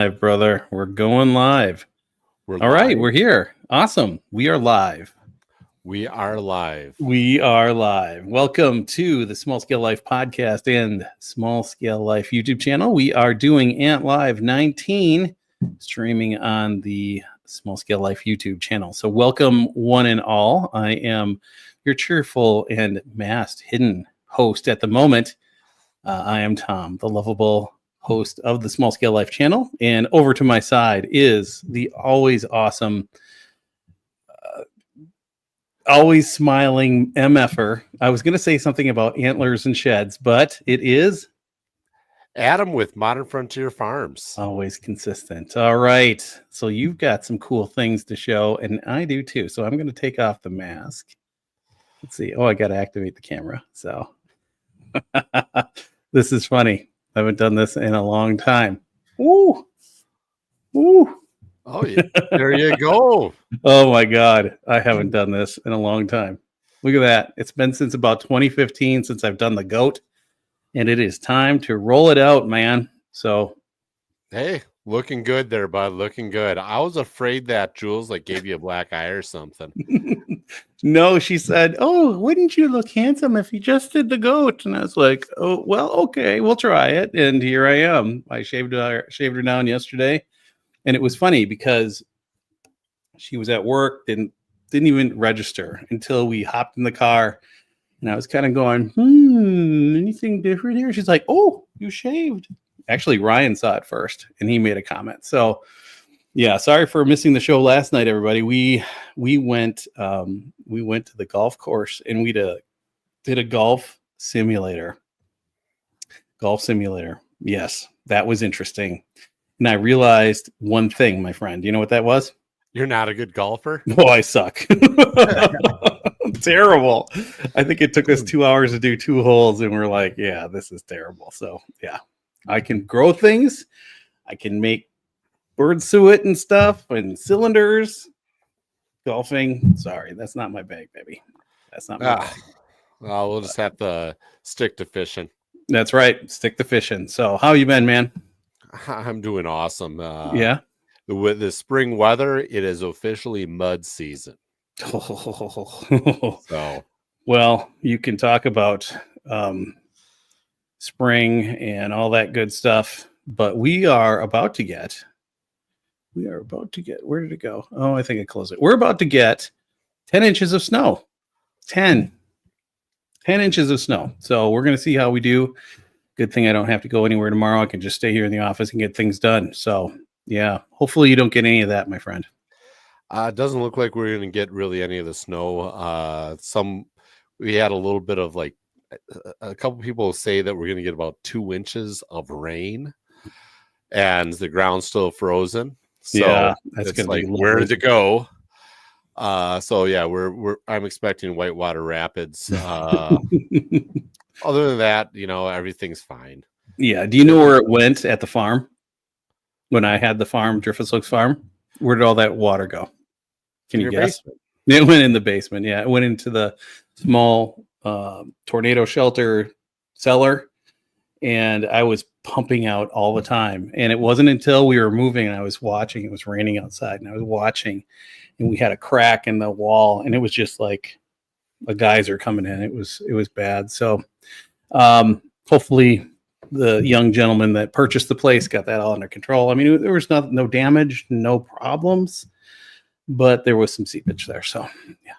Live, brother. We're going live. All right, we're here. Awesome. We are live. We are live. Welcome to the Small Scale Life podcast and Small Scale Life YouTube channel. We are doing Ant Live 19, streaming on the Small Scale Life YouTube channel. So welcome one and all. I am your cheerful and masked hidden host at the moment. I am Tom, the lovable host of the Small Scale Life channel, and over to my side is the always awesome, always smiling MFer. I was going to say something about antlers and sheds, but it is Adam with Modern Frontier Farms. Always consistent. All right, so you've got some cool things to show, and I do too. So I'm going to take off the mask. Let's see. Oh, I got to activate the camera. So this is funny. I haven't done this in a long time. Woo! Woo! Oh, yeah. There you go. Oh my God. I haven't done this in a long time. Look at that. It's been since about 2015 since I've done the goat, and it is time to roll it out, man. So, hey, looking good there, bud. Looking good. I was afraid that Jules gave you a black eye or something. No, she said, "Oh, wouldn't you look handsome if you just did the goat?" And I was like, "Oh, well, okay, we'll try it." And here I am. I shaved her down yesterday, and it was funny because she was at work and didn't even register until we hopped in the car, and I was kind of going, anything different here? She's like, "Oh, you shaved." Actually, Ryan saw it first, and he made a comment. So, yeah, sorry for missing the show last night, everybody. We went to the golf course, and we did a golf simulator. Yes, that was interesting. And I realized one thing, my friend. You know what that was? You're not a good golfer? Oh, I suck. Terrible. I think it took us 2 hours to do 2 holes, and we're like, yeah, this is terrible. So, yeah, I can grow things. I can make bird suet and stuff and cylinders. Golfing, sorry, that's not my bag, baby. That's not my bag. Well, we'll just have to stick to fishing. That's right. Stick to fishing. So how you been, man? I'm doing awesome. Yeah. With the spring weather, it is officially mud season. So, well, you can talk about spring and all that good stuff, but we are about to get, where did it go? Oh, I think I closed it. We're about to get 10 inches of snow. 10 inches of snow. So we're going to see how we do. Good thing I don't have to go anywhere tomorrow. I can just stay here in the office and get things done. So, yeah, hopefully you don't get any of that, my friend. It doesn't look like we're going to get really any of the snow. We had a little bit of a couple people say that we're going to get about 2 inches of rain, and the ground's still frozen. So yeah, that's going to be where to go. So yeah, I'm expecting whitewater rapids. Other than that, everything's fine. Yeah. Do you know where it went at the farm? When I had the farm, Driftus Oaks Farm, where did all that water go? Can you guess? Basement? It went in the basement. Yeah, it went into the small tornado shelter cellar, and I was pumping out all the time. And it wasn't until we were moving and I was watching. It was raining outside, and I was watching, and we had a crack in the wall, and it was just like a geyser coming in. It was bad. So hopefully the young gentleman that purchased the place got that all under control. I mean, there was no damage, no problems, but there was some seepage there. So yeah,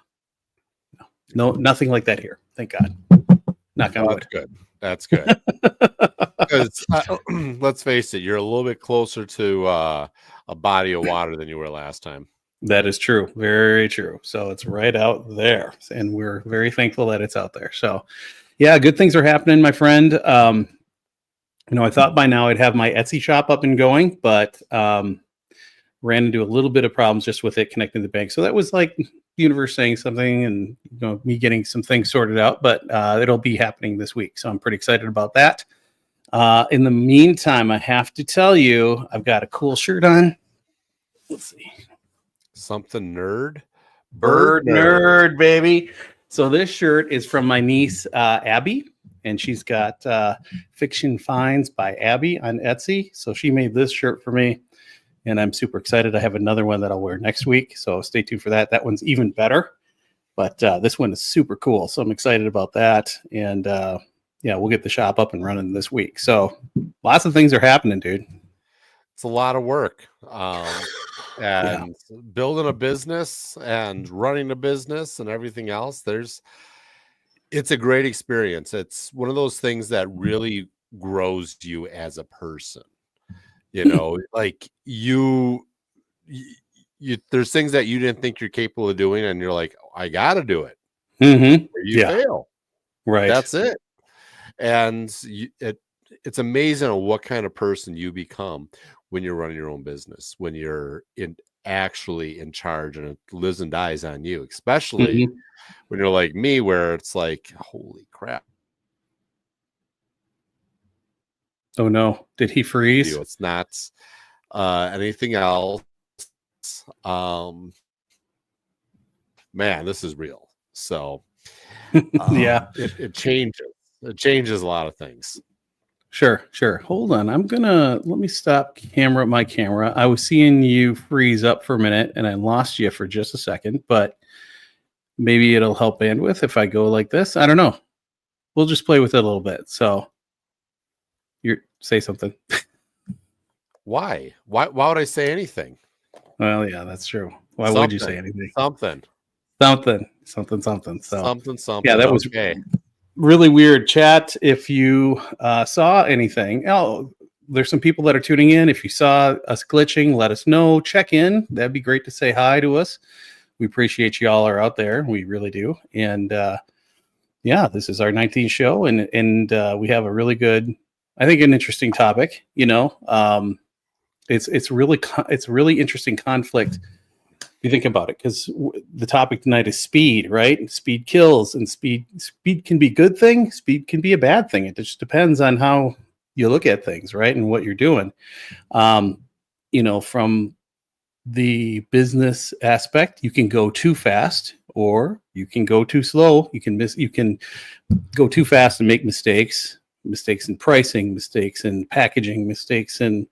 no, nothing like that here. Thank God. Knock on wood. That's good. Because let's face it, you're a little bit closer to a body of water than you were last time. That is true. Very true. So it's right out there, and we're very thankful that it's out there. So yeah, good things are happening, my friend. I thought by now I'd have my Etsy shop up and going, but ran into a little bit of problems just with it connecting to the bank. So that was like the universe saying something, and me getting some things sorted out, but it'll be happening this week. So I'm pretty excited about that. In the meantime, I have to tell you, I've got a cool shirt on. Let's see. Something nerd? Bird nerd, baby. So this shirt is from my niece, Abby. and she's got Fiction Finds by Abby on Etsy. So she made this shirt for me, and I'm super excited. I have another one that I'll wear next week, so stay tuned for that. That one's even better, but this one is super cool, so I'm excited about that. And yeah, we'll get the shop up and running this week. So lots of things are happening, dude. It's a lot of work. Yeah. And building a business and running a business and everything else, it's a great experience. It's one of those things that really grows you as a person. You know, like you there's things that you didn't think you're capable of doing, and you're like, I gotta do it. Mm-hmm. Or you Yeah. fail. Right. That's it. And it's amazing what kind of person you become when you're running your own business, when you're actually in charge, and it lives and dies on you, especially when you're like me, where it's like, holy crap. Oh no, did he freeze? It's not anything else. Man, this is real. So Yeah. It changes a lot of things. Sure. Hold on. Let me stop my camera. I was seeing you freeze up for a minute and I lost you for just a second, but maybe it'll help bandwidth if I go like this. I don't know. We'll just play with it a little bit. So say something. Why would I say anything? Well, yeah, that's true. Why would you say anything? Something. So something. Yeah, that was really weird. Chat, if you saw anything. Oh, there's some people that are tuning in. If you saw us glitching, let us know. Check in. That'd be great to say hi to us. We appreciate you all are out there. We really do. And yeah, this is our 19th show, and we have a really good, I think, an interesting topic. You know, it's really interesting conflict. You think about it, because the topic tonight is speed, right? Speed kills, and speed can be a good thing. Speed can be a bad thing. It just depends on how you look at things, right? And what you're doing. You know, from the business aspect, you can go too fast or you can go too slow. You can go too fast and make mistakes in pricing, mistakes in packaging, mistakes in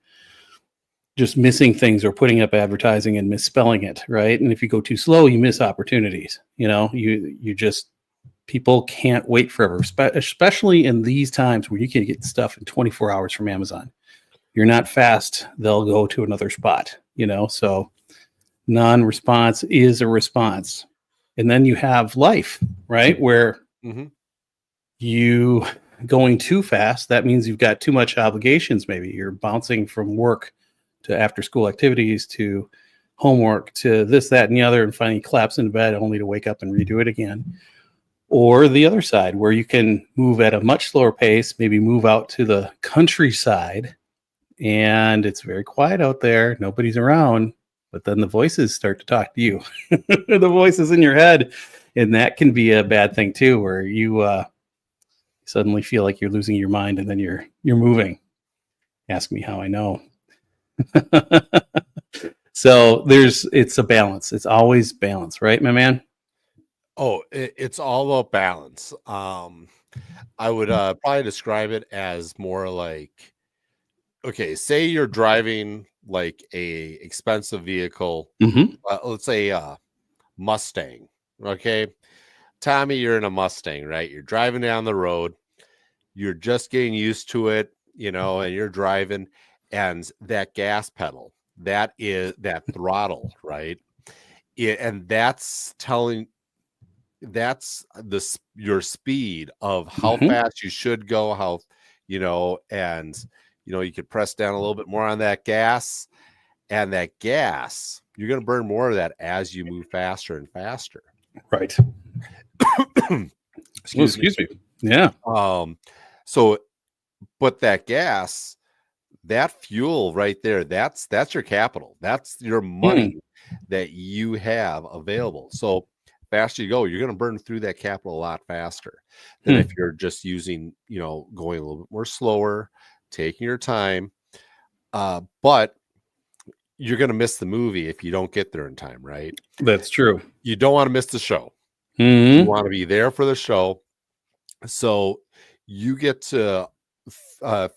just missing things or putting up advertising and misspelling it, right? And if you go too slow, you miss opportunities. You know, you just, people can't wait forever, especially in these times where you can get stuff in 24 hours from Amazon. You're not fast, they'll go to another spot, you know? So non-response is a response. And then you have life, right? Where you going too fast, that means you've got too much obligations. Maybe you're bouncing from work to after school activities to homework to this, that, and the other, and finally collapse into bed only to wake up and redo it again. Or the other side, where you can move at a much slower pace, maybe move out to the countryside, and it's very quiet out there, nobody's around, but then the voices start to talk to you. The voices in your head, and that can be a bad thing too, where you suddenly feel like you're losing your mind, and then you're moving. Ask me how I know. So it's a balance. It's always balance, right, my man? Oh, it's all about balance. I would probably describe it as more like, okay, say you're driving like a expensive vehicle, let's say Mustang. Okay, Tommy, you're in a Mustang, right? You're driving down the road, you're just getting used to it, you know, and you're driving, and that gas pedal, that throttle, right? And that's your speed of how fast you should go, how, you know, and, you know, you could press down a little bit more on that gas, and that gas, you're going to burn more of that as you move faster and faster. Right. Excuse me. Yeah. So, but that gas, that fuel right there, that's your capital. That's your money that you have available. So faster you go, you're going to burn through that capital a lot faster than if you're just using, you know, going a little bit more slower, taking your time. But you're going to miss the movie if you don't get there in time, right? That's true. You don't want to miss the show. You want to be there for the show. So you get to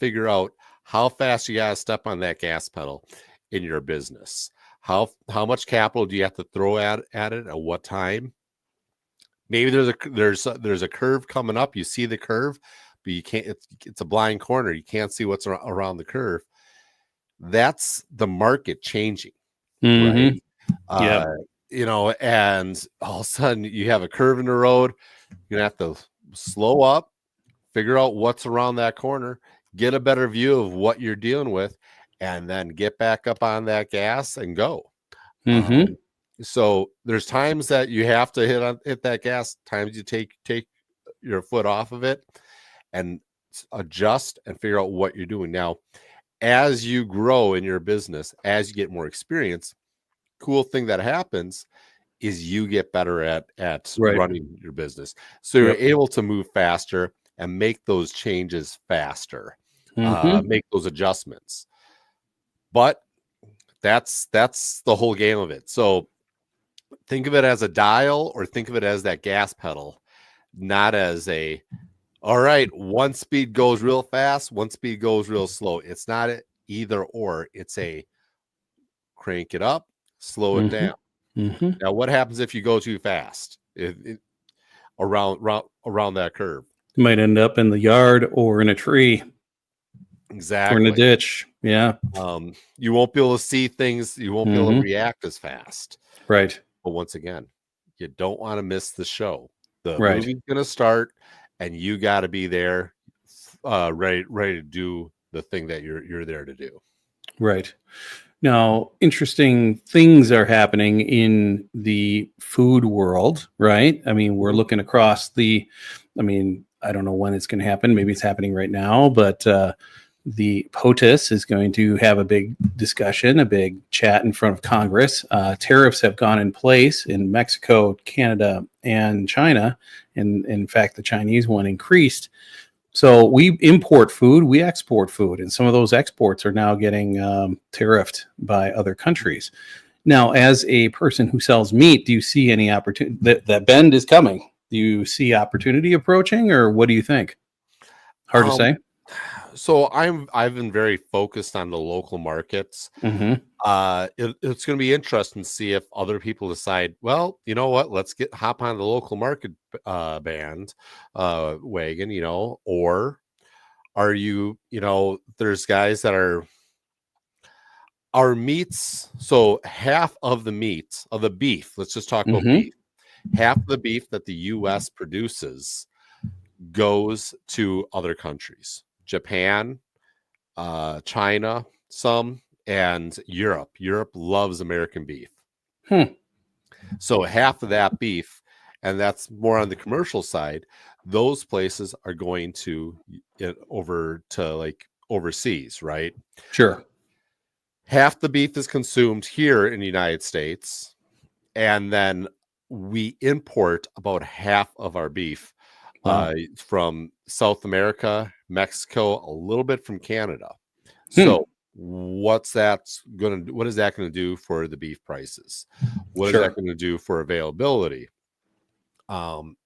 figure out how fast you got to step on that gas pedal in your business. How much capital do you have to throw at it at what time? Maybe there's a curve coming up. You see the curve, but you can't. It's a blind corner. You can't see what's around the curve. That's the market changing, right? Yeah. And all of a sudden you have a curve in the road. You're gonna have to slow up, figure out what's around that corner, get a better view of what you're dealing with, and then get back up on that gas and go. So there's times that you have to hit that gas, times you take your foot off of it and adjust and figure out what you're doing. Now, as you grow in your business, as you get more experience, cool thing that happens is you get better at running your business. So you're able to move faster and make those changes faster, make those adjustments. But that's the whole game of it. So think of it as a dial, or think of it as that gas pedal, not as all right, one speed goes real fast, one speed goes real slow. It's not either or. It's a crank it up, slow it down. Now, what happens if you go too fast around that curve? You might end up in the yard or in a tree. Exactly. Or in a ditch. Yeah. You won't be able to see things. You won't be able to react as fast. Right. But once again, you don't want to miss the show. The movie's going to start, and you got to be there, ready to do the thing that you're there to do. Right. Now, interesting things are happening in the food world, right? I mean, we're looking across I don't know when it's going to happen. Maybe it's happening right now, but the POTUS is going to have a big discussion, a big chat in front of Congress. Tariffs have gone in place in Mexico, Canada, and China. And in fact, the Chinese one increased. So we import food, we export food, and some of those exports are now getting tariffed by other countries. Now, as a person who sells meat, do you see any opportunity that bend is coming? Do you see opportunity approaching, or what do you think? Hard to say. So I've been very focused on the local markets. It's going to be interesting to see if other people decide, well, you know what, let's hop on the local market wagon, or are you, there's guys that are our meats. So half of the meat of the beef, let's just talk about beef. Half of the beef that the U.S. produces goes to other countries. Japan, China, some, and Europe. Europe loves American beef. So half of that beef, and that's more on the commercial side, those places are going to over to like overseas, right? Sure. Half the beef is consumed here in the United States, and then we import about half of our beef from South America, Mexico, a little bit from Canada. So what is that going to do for the beef prices? What is that going to do for availability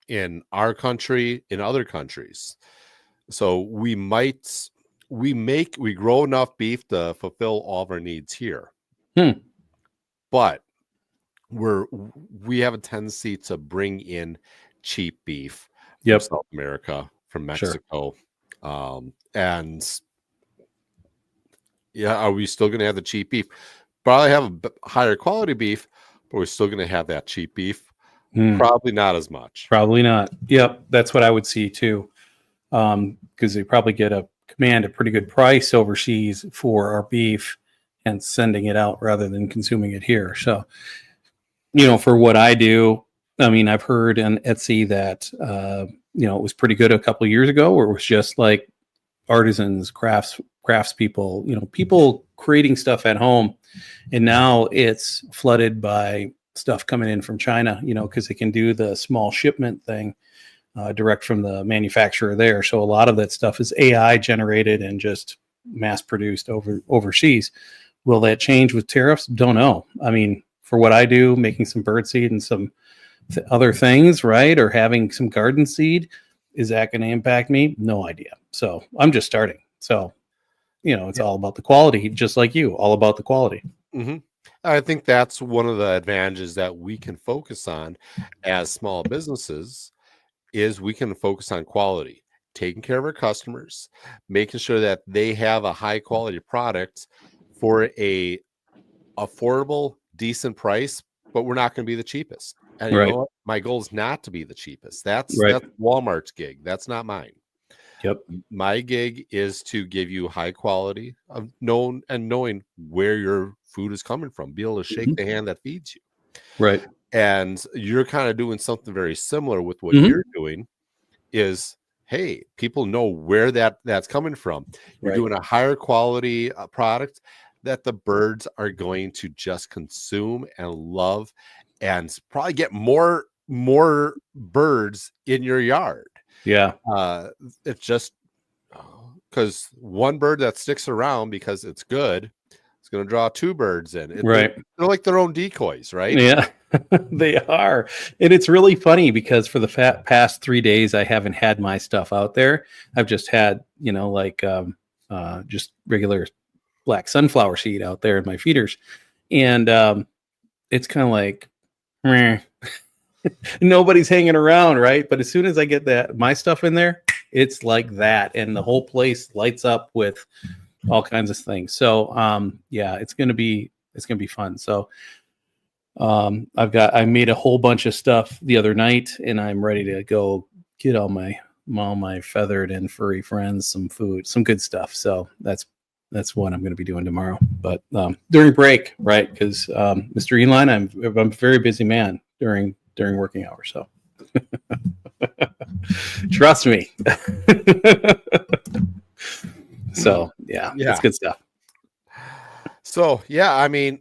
in our country, in other countries? So we grow enough beef to fulfill all of our needs here. But we have a tendency to bring in cheap beef from South America, from Mexico. And are we still going to have the cheap beef? Probably have a higher quality beef, but we're still going to have that cheap beef. Probably not as much. Probably not. Yep. That's what I would see too. Because they probably command a pretty good price overseas for our beef and sending it out rather than consuming it here. So, for what I do, I mean, I've heard on Etsy that, it was pretty good a couple of years ago, where it was just like artisans, craftspeople, people creating stuff at home. And now it's flooded by stuff coming in from China, because they can do the small shipment thing direct from the manufacturer there. So a lot of that stuff is AI generated and just mass produced overseas. Will that change with tariffs? Don't know. I mean, for what I do, making some birdseed and some other things, right? Or having some garden seed, Is that going to impact me? No idea. So I'm just starting. So, it's all about the quality, just like you, all about the quality. Mm-hmm. I think that's one of the advantages that we can focus on as small businesses is we can focus on quality, taking care of our customers, making sure that they have a high quality product for a affordable, decent price, but we're not going to be the cheapest. And you know Right. what? My goal is not to be the cheapest. That's Right. Walmart's gig. That's not mine. Yep. My gig is to give you high quality of knowing where your food is coming from, be able to shake the hand that feeds you. Right. And you're kind of doing something very similar with what Mhm. you're doing is, hey, people know where that's coming from. You're Right. doing a higher quality product that the birds are going to just consume and love and probably get more birds in your yard. Yeah. It's just because one bird that sticks around because it's good, it's going to draw two birds in. Right. They're like their own decoys, right? Yeah, they are. And it's really funny because for the past 3 days, I haven't had my stuff out there. I've just had, just regular black sunflower seed out there in my feeders. And it's kind of like, meh. Nobody's hanging around, right? But as soon as I get my stuff in there, it's like that. And the whole place lights up with all kinds of things. So yeah, it's gonna be fun. So I made a whole bunch of stuff the other night, and I'm ready to go get all my feathered and furry friends some food, some good stuff. So that's what I'm going to be doing tomorrow. But during break, right? Because Mr. Elon, I'm a very busy man during working hours. So trust me. So yeah, it's good stuff. So yeah, I mean,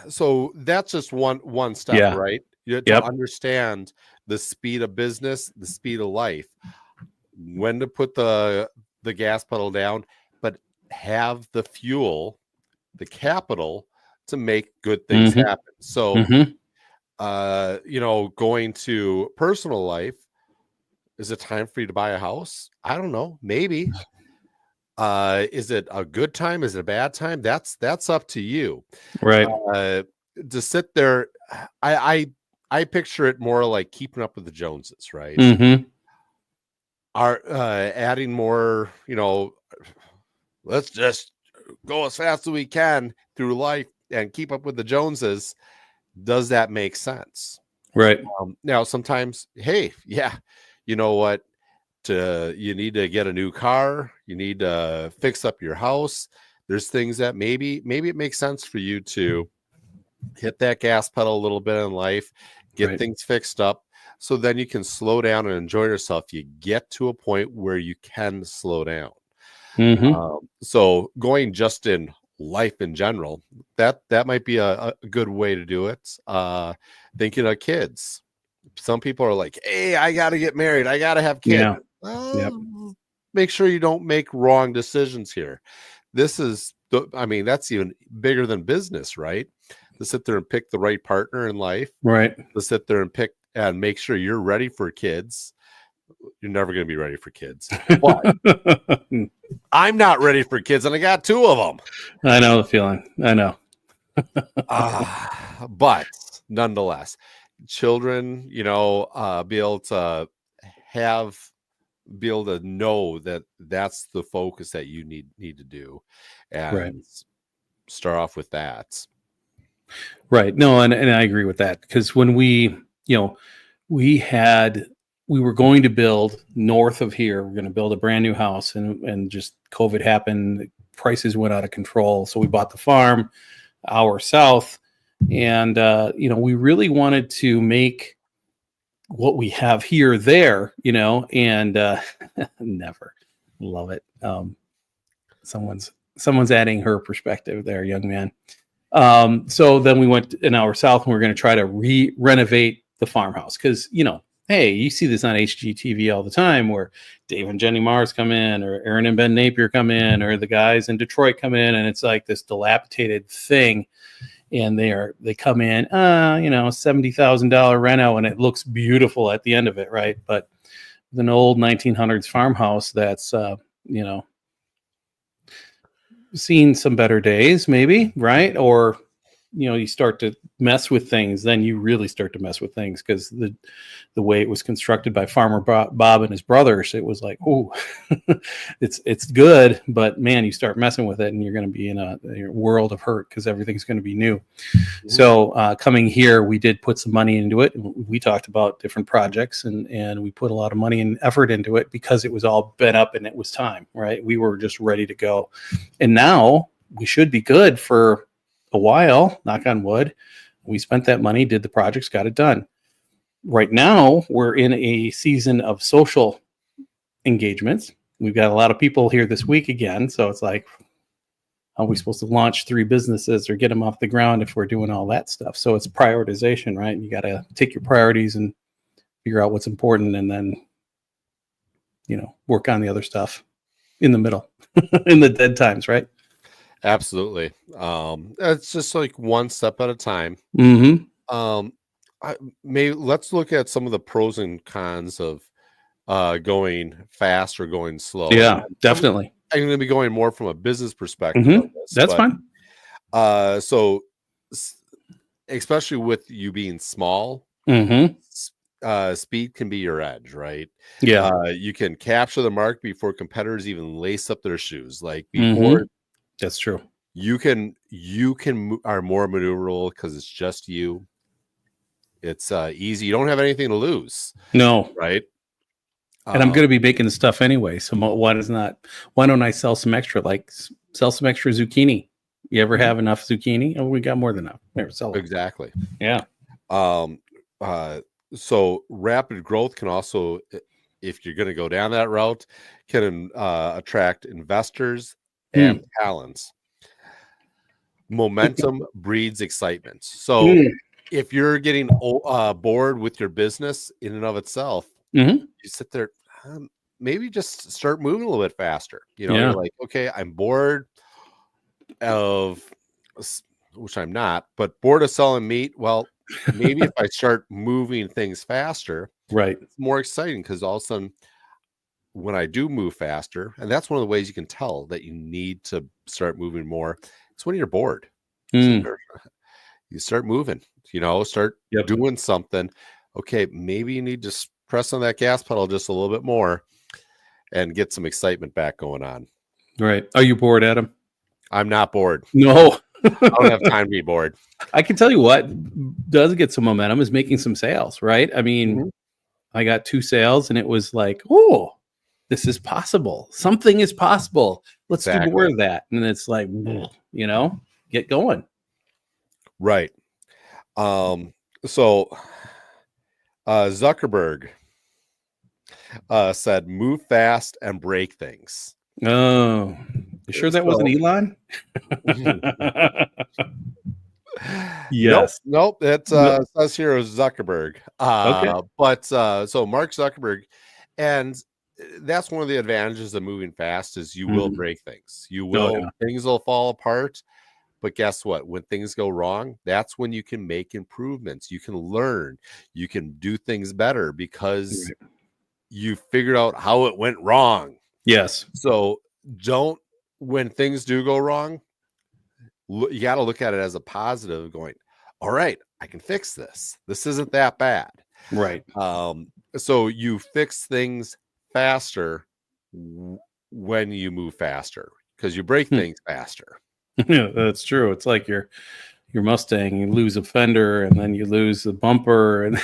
so that's just one step, right? You have to understand the speed of business, the speed of life, when to put the gas pedal down, but have the fuel, the capital to make good things happen. So, going to personal life, is it time for you to buy a house? I don't know. Maybe. Is it a good time? Is it a bad time? That's up to you. Right. To sit there, I picture it more like keeping up with the Joneses, right? Are adding more, let's just go as fast as we can through life and keep up with the Joneses. Does that make sense? Right. Now, sometimes, hey, yeah, you know what? You need to get a new car. You need to fix up your house. There's things that maybe it makes sense for you to hit that gas pedal a little bit in life, get things fixed up, so then you can slow down and enjoy yourself. You get to a point where you can slow down. So going just in life in general, that might be a good way to do it. Thinking of kids. Some people are like, hey, I got to get married. I got to have kids. Yeah. Well, make sure you don't make wrong decisions here. That's even bigger than business, right? To sit there and pick the right partner in life. Right. To sit there and pick and make sure you're ready for kids. You're never going to be ready for kids. But I'm not ready for kids, and I got 2 of them. I know the feeling. I know. But nonetheless, children, be able to be able to know that that's the focus that you need to do, and start off with that. Right. No, and I agree with that, because when we were going to build north of here, we're going to build a brand new house, and just COVID happened, prices went out of control. So we bought the farm hour south, and we really wanted to make what we have here there, and never. Love it. Someone's adding her perspective there, young man. So then we went an hour south, and we're going to try to renovate the farmhouse, because hey, you see this on HGTV all the time, where Dave and Jenny Mars come in, or Aaron and Ben Napier come in, or the guys in Detroit come in, and it's like this dilapidated thing, and they come in, $70,000 reno, and it looks beautiful at the end of it, right? But an old 1900s farmhouse that's seen some better days, maybe, right? Or you start to mess with things, then you really start to mess with things, because the way it was constructed by Farmer Bob and his brothers, it was like, oh, it's good, but man, you start messing with it and you're going to be in a world of hurt, because everything's going to be new. So coming here, we did put some money into it. We talked about different projects, and we put a lot of money and effort into it, because it was all bent up and it was time, right? We were just ready to go. And now we should be good for a while, knock on wood. We spent that money, did the projects, got it done. Right now, we're in a season of social engagements. We've got a lot of people here this week again. So it's like, how are we supposed to launch 3 businesses or get them off the ground if we're doing all that stuff? So it's prioritization, right? You got to take your priorities and figure out what's important, and then, work on the other stuff in the middle, in the dead times, right? Absolutely. It's just like one step at a time. Mm-hmm. Let's look at some of the pros and cons of going fast or going slow. Yeah, definitely. I'm going to be going more from a business perspective. Mm-hmm. On this, That's fine. So, especially with you being small, speed can be your edge, right? Yeah, you can capture the mark before competitors even lace up their shoes. Like before. That's true. You are more maneuverable because it's just you. It's easy. You don't have anything to lose. No. Right. And I'm going to be making the stuff anyway. So why don't I sell some extra, sell some extra zucchini? You ever have enough zucchini? Oh, we got more than enough. Never sell it. Exactly. Yeah. So rapid growth can also, if you're going to go down that route, can attract investors and talents. Momentum breeds excitement. So if you're getting bored with your business in and of itself, you sit there, maybe just start moving a little bit faster. You're like, okay, I'm bored of, which I'm not, but bored of selling meat. Well, maybe if I start moving things faster, right, it's more exciting, because all of a sudden, when I do move faster, and that's one of the ways you can tell that you need to start moving more, it's when you're bored. You start moving, start doing something. Okay, maybe you need to press on that gas pedal just a little bit more and get some excitement back going on. Right. Are you bored, Adam? I'm not bored. No. I don't have time to be bored. I can tell you what does get some momentum is making some sales, right? I mean, I got 2 sales and it was like, oh, this is possible. Something is possible. Let's do more of that. And it's like, get going. Right. So Zuckerberg said, move fast and break things. Oh, you sure that wasn't Elon? Yes. Nope. It says here is Zuckerberg. Okay. But so Mark Zuckerberg, and that's one of the advantages of moving fast is you will break things. Things will fall apart. But guess what? When things go wrong, that's when you can make improvements. You can learn. You can do things better because you figured out how it went wrong. Yes. So when things do go wrong, you got to look at it as a positive, going, all right, I can fix this. This isn't that bad. Right. So you fix things faster when you move faster, because you break things faster. Yeah, that's true. It's like your Mustang, you lose a fender and then you lose the bumper and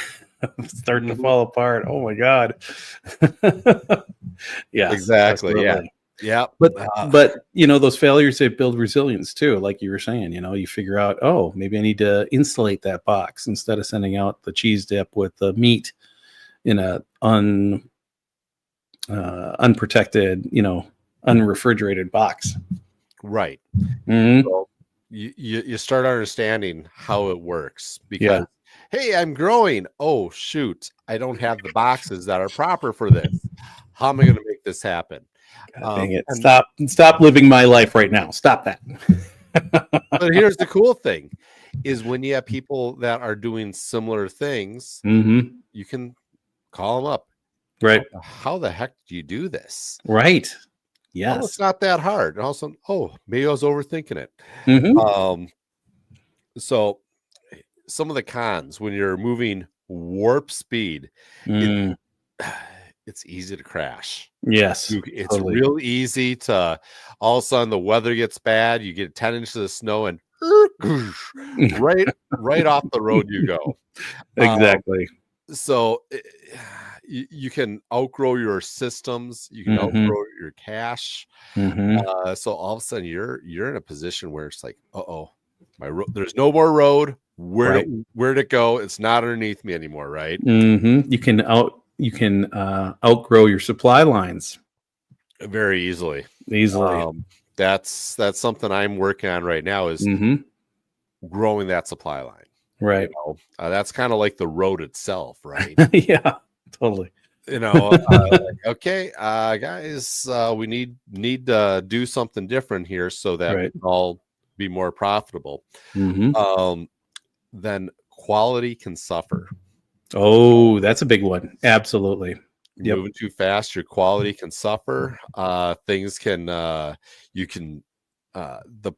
start to fall apart. Oh my God. Yeah, exactly. Absolutely. Yeah. But those failures, they build resilience too. Like you were saying, you figure out, oh, maybe I need to insulate that box instead of sending out the cheese dip with the meat in a unprotected, unrefrigerated box. Right. So you start understanding how it works, because hey, I'm growing. Oh shoot, I don't have the boxes that are proper for this. How am I going to make this happen? God dang it. Stop living my life right now. Stop that. But here's the cool thing is when you have people that are doing similar things, you can call them up. Right. How the heck do you do this? Right. Oh, it's Yes. not that hard. And all of a sudden, oh, maybe I was overthinking it. Mm-hmm. So some of the cons when you're moving warp speed, it Mm. it's easy to crash. Yes. It's Totally. real easy to all of a sudden the weather gets bad, you get 10 inches of snow and right off the road you go. Um, Exactly. so you can outgrow your systems, you can Mm-hmm. outgrow your cache. Mm-hmm. So all of a sudden you're in a position where it's like, there's no more road. Right. Where'd it go? It's not underneath me anymore, right? Mm-hmm. You can outgrow your supply lines Very easily. easily. Um, that's something I'm working on right now is Mm-hmm. growing that supply line. Right. That's kind of like the road itself, right? Yeah. Totally. Okay, guys, we need to do something different here so that we Right. can all be more profitable. Mm-hmm. Then quality can suffer. Oh, that's a big one. Absolutely. Yep. Moving too fast, your quality can suffer. Things can you can the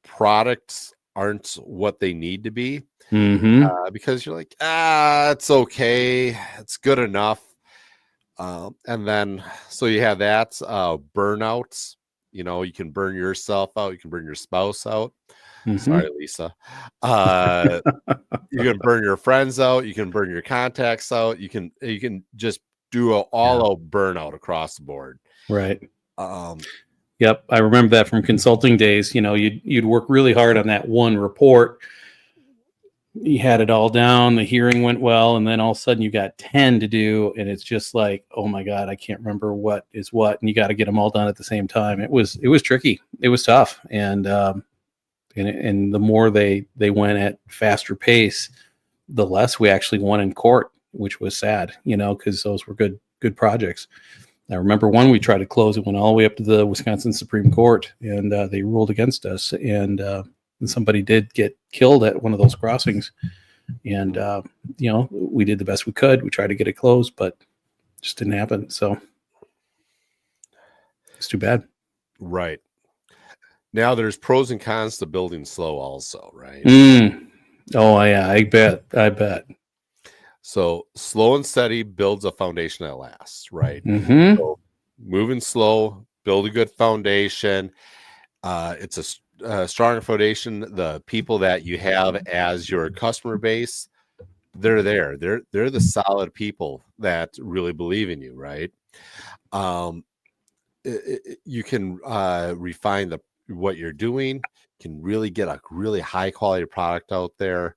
products aren't what they need to be Mm-hmm. because you're like, it's okay, it's good enough. And then so you have that burnouts. You can burn yourself out, you can burn your spouse out. Mm-hmm. Sorry, Lisa. Uh, you can burn your friends out, you can burn your contacts out, you can just do a all out burnout across the board. Right. Um, Yep. I remember that from consulting days. You'd work really hard on that one report. You had it all down, the hearing went well, and then all of a sudden you got 10 to do, and it's just like, oh my God, I can't remember what is what, and you got to get them all done at the same time. It was tricky. It was tough. And the more they went at faster pace, the less we actually won in court, which was sad, because those were good projects. I remember one we tried to close. It went all the way up to the Wisconsin Supreme Court, and they ruled against us. And somebody did get killed at one of those crossings. And we did the best we could. We tried to get it closed, but it just didn't happen. So it's too bad. right. Now there's pros and cons to building slow also, right? Oh yeah, I bet. So slow and steady builds a foundation that lasts, right? Mm-hmm. So moving slow, build a good foundation. It's a stronger foundation. The people that you have as your customer base, they're there. They're the solid people that really believe in you, right? You can refine what you're doing. Can really get a really high quality product out there,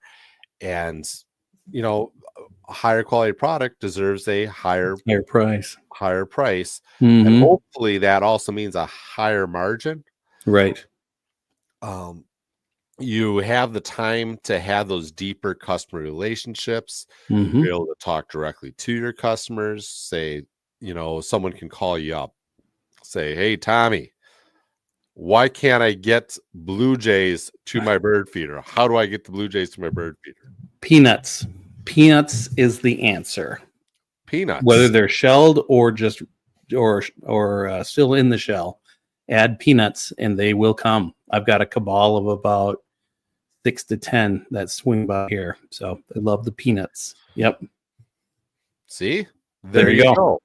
and a higher quality product deserves a higher price. And Mm-hmm. hopefully that also means a higher margin. Right. You have the time to have those deeper customer relationships, Mm-hmm. be able to talk directly to your customers. Say, someone can call you up, say, hey, Tommy, why can't I get blue jays to my bird feeder? How do I get the blue jays to my bird feeder? Peanuts is the answer. Peanuts, whether they're shelled or just or still in the shell. Add peanuts and they will come. I've got a cabal of about 6 to 10 that swing by here, so I love the peanuts. Yep. See, There you go.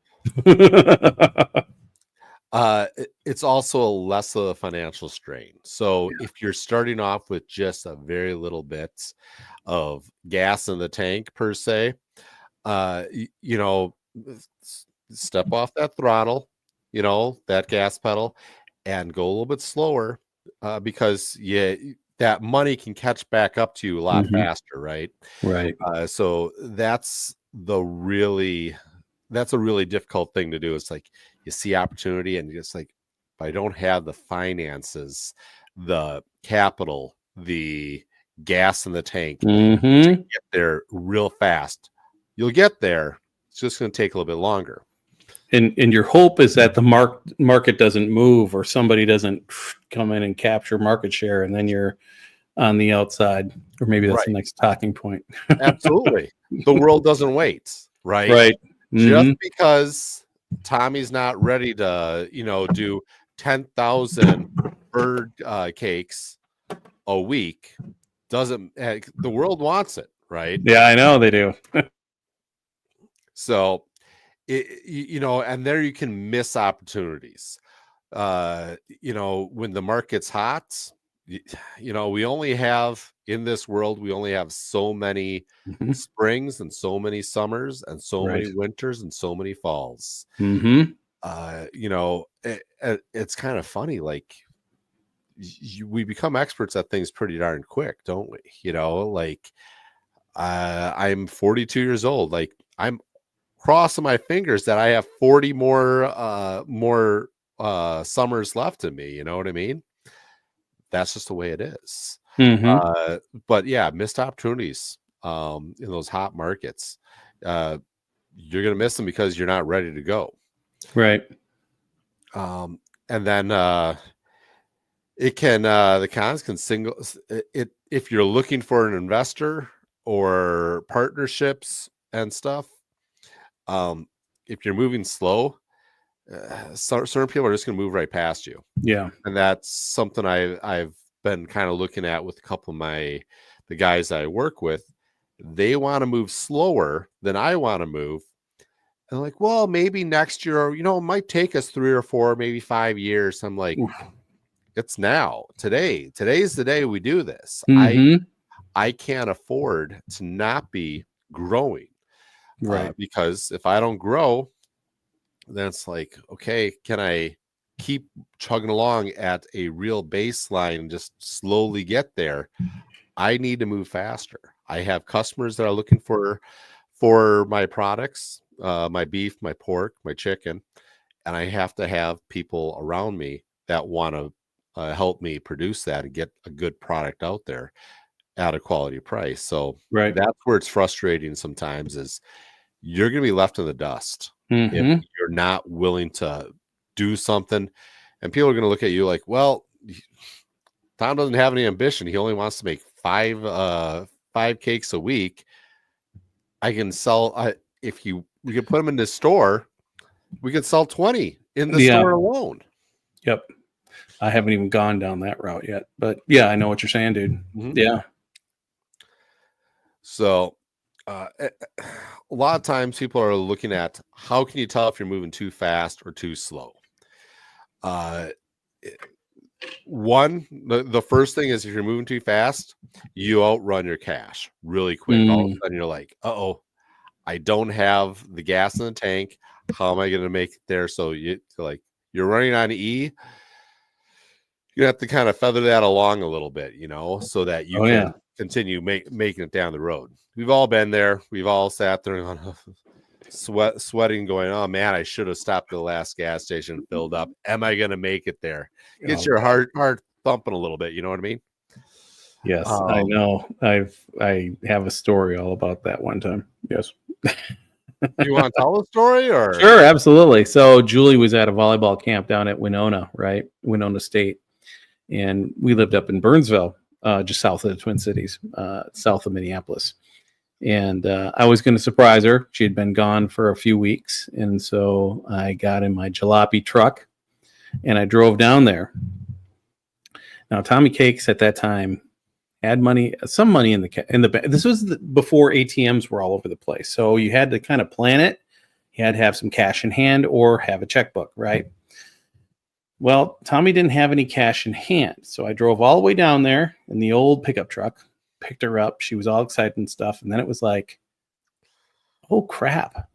It's also less of a financial strain. So if you're starting off with just a very little bit of gas in the tank per se, step off that throttle, that gas pedal, and go a little bit slower, because that money can catch back up to you a lot faster, right? Right. So that's a really difficult thing to do. It's like you see opportunity and it's like, if I don't have the finances, the capital, the gas in the tank to get there real fast, you'll get there. It's just going to take a little bit longer. And your hope is that the market doesn't move or somebody doesn't come in and capture market share, and then you're on the outside. Or maybe that's the next talking point. Absolutely. The world doesn't wait, right? Right. Just Mhm. because Tommy's not ready to, do 10,000 bird cakes a week doesn't, the world wants it, right? Yeah, I know they do. So, and there you can miss opportunities. When the market's hot, we only have in this world, we only have so many Mhm. springs and so many summers and so Right. many winters and so many falls. Mhm. It's kind of funny, like we become experts at things pretty darn quick, don't we? Like I'm 42 years old. Like I'm crossing my fingers that I have 40 more summers left in me. You know what I mean? That's just the way it is. Mhm. Uh, but yeah, missed opportunities in those hot markets. Uh, you're gonna miss them because you're not ready to go. Right. And then it can the cons can single it if you're looking for an investor or partnerships and stuff. Um, if you're moving slow, certain people are just going to move right past you, Yeah. and that's something I've been kind of looking at with a couple of the guys I work with. They want to move slower than I want to move. And like, well, maybe next year, it might take us 3 or 4, maybe 5 years. I'm like, Oof. it's now, today. Today's the day we do this. Mhm. I can't afford to not be growing Right. because if I don't grow, then it's like, okay, can I keep chugging along at a real baseline and just slowly get there? I need to move faster. I have customers that are looking for my products, my beef, my pork, my chicken, and I have to have people around me that want to help me produce that and get a good product out there at a quality price. So Right. that's where it's frustrating sometimes is you're going to be left in the dust if Mhm. you're not willing to do something. And people are going to look at you like, well, Tom doesn't have any ambition. He only wants to make five cakes a week. I can sell, if we could put them in the store, we could sell 20 in the Yeah. store alone. Yep. I haven't even gone down that route yet, but yeah, I know what you're saying, dude. Mhm. Yeah. So, a lot of times people are looking at how can you tell if you're moving too fast or too slow. Uh, the first thing is if you're moving too fast, you outrun your cash really quick. All of Mm. a sudden, you're like, "Uh-oh, I don't have the gas in the tank. How am I going to make it there?" So you're running on E. You have to kind of feather that along a little bit, so that you Oh yeah. can continue making it down the road. We've all been there. We've all sat there on sweating, going, "Oh man, I should have stopped at the last gas station and filled up. Am I going to make it there?" Gets Oh your god. heart thumping a little bit. You know what I mean? Yes, I Um, know. I have a story all about that one time. Yes. you want to tell the story or? Sure, absolutely. So Julie was at a volleyball camp down at Winona, right? Winona State. And we lived up in Burnsville, just south of the Twin Cities, south of Minneapolis. And I was going to surprise her. She had been gone for a few weeks. And so I got in my jalopy truck and I drove down there. Now, Tommy Cakes at that time had money, some money in the bank. This was before ATMs were all over the place. So you had to kind of plan it. You had to have some cash in hand or have a checkbook, right? Well, Tommy didn't have any cash in hand. So I drove all the way down there in the old pickup truck, picked her up. She was all excited and stuff. And then it was like, oh crap,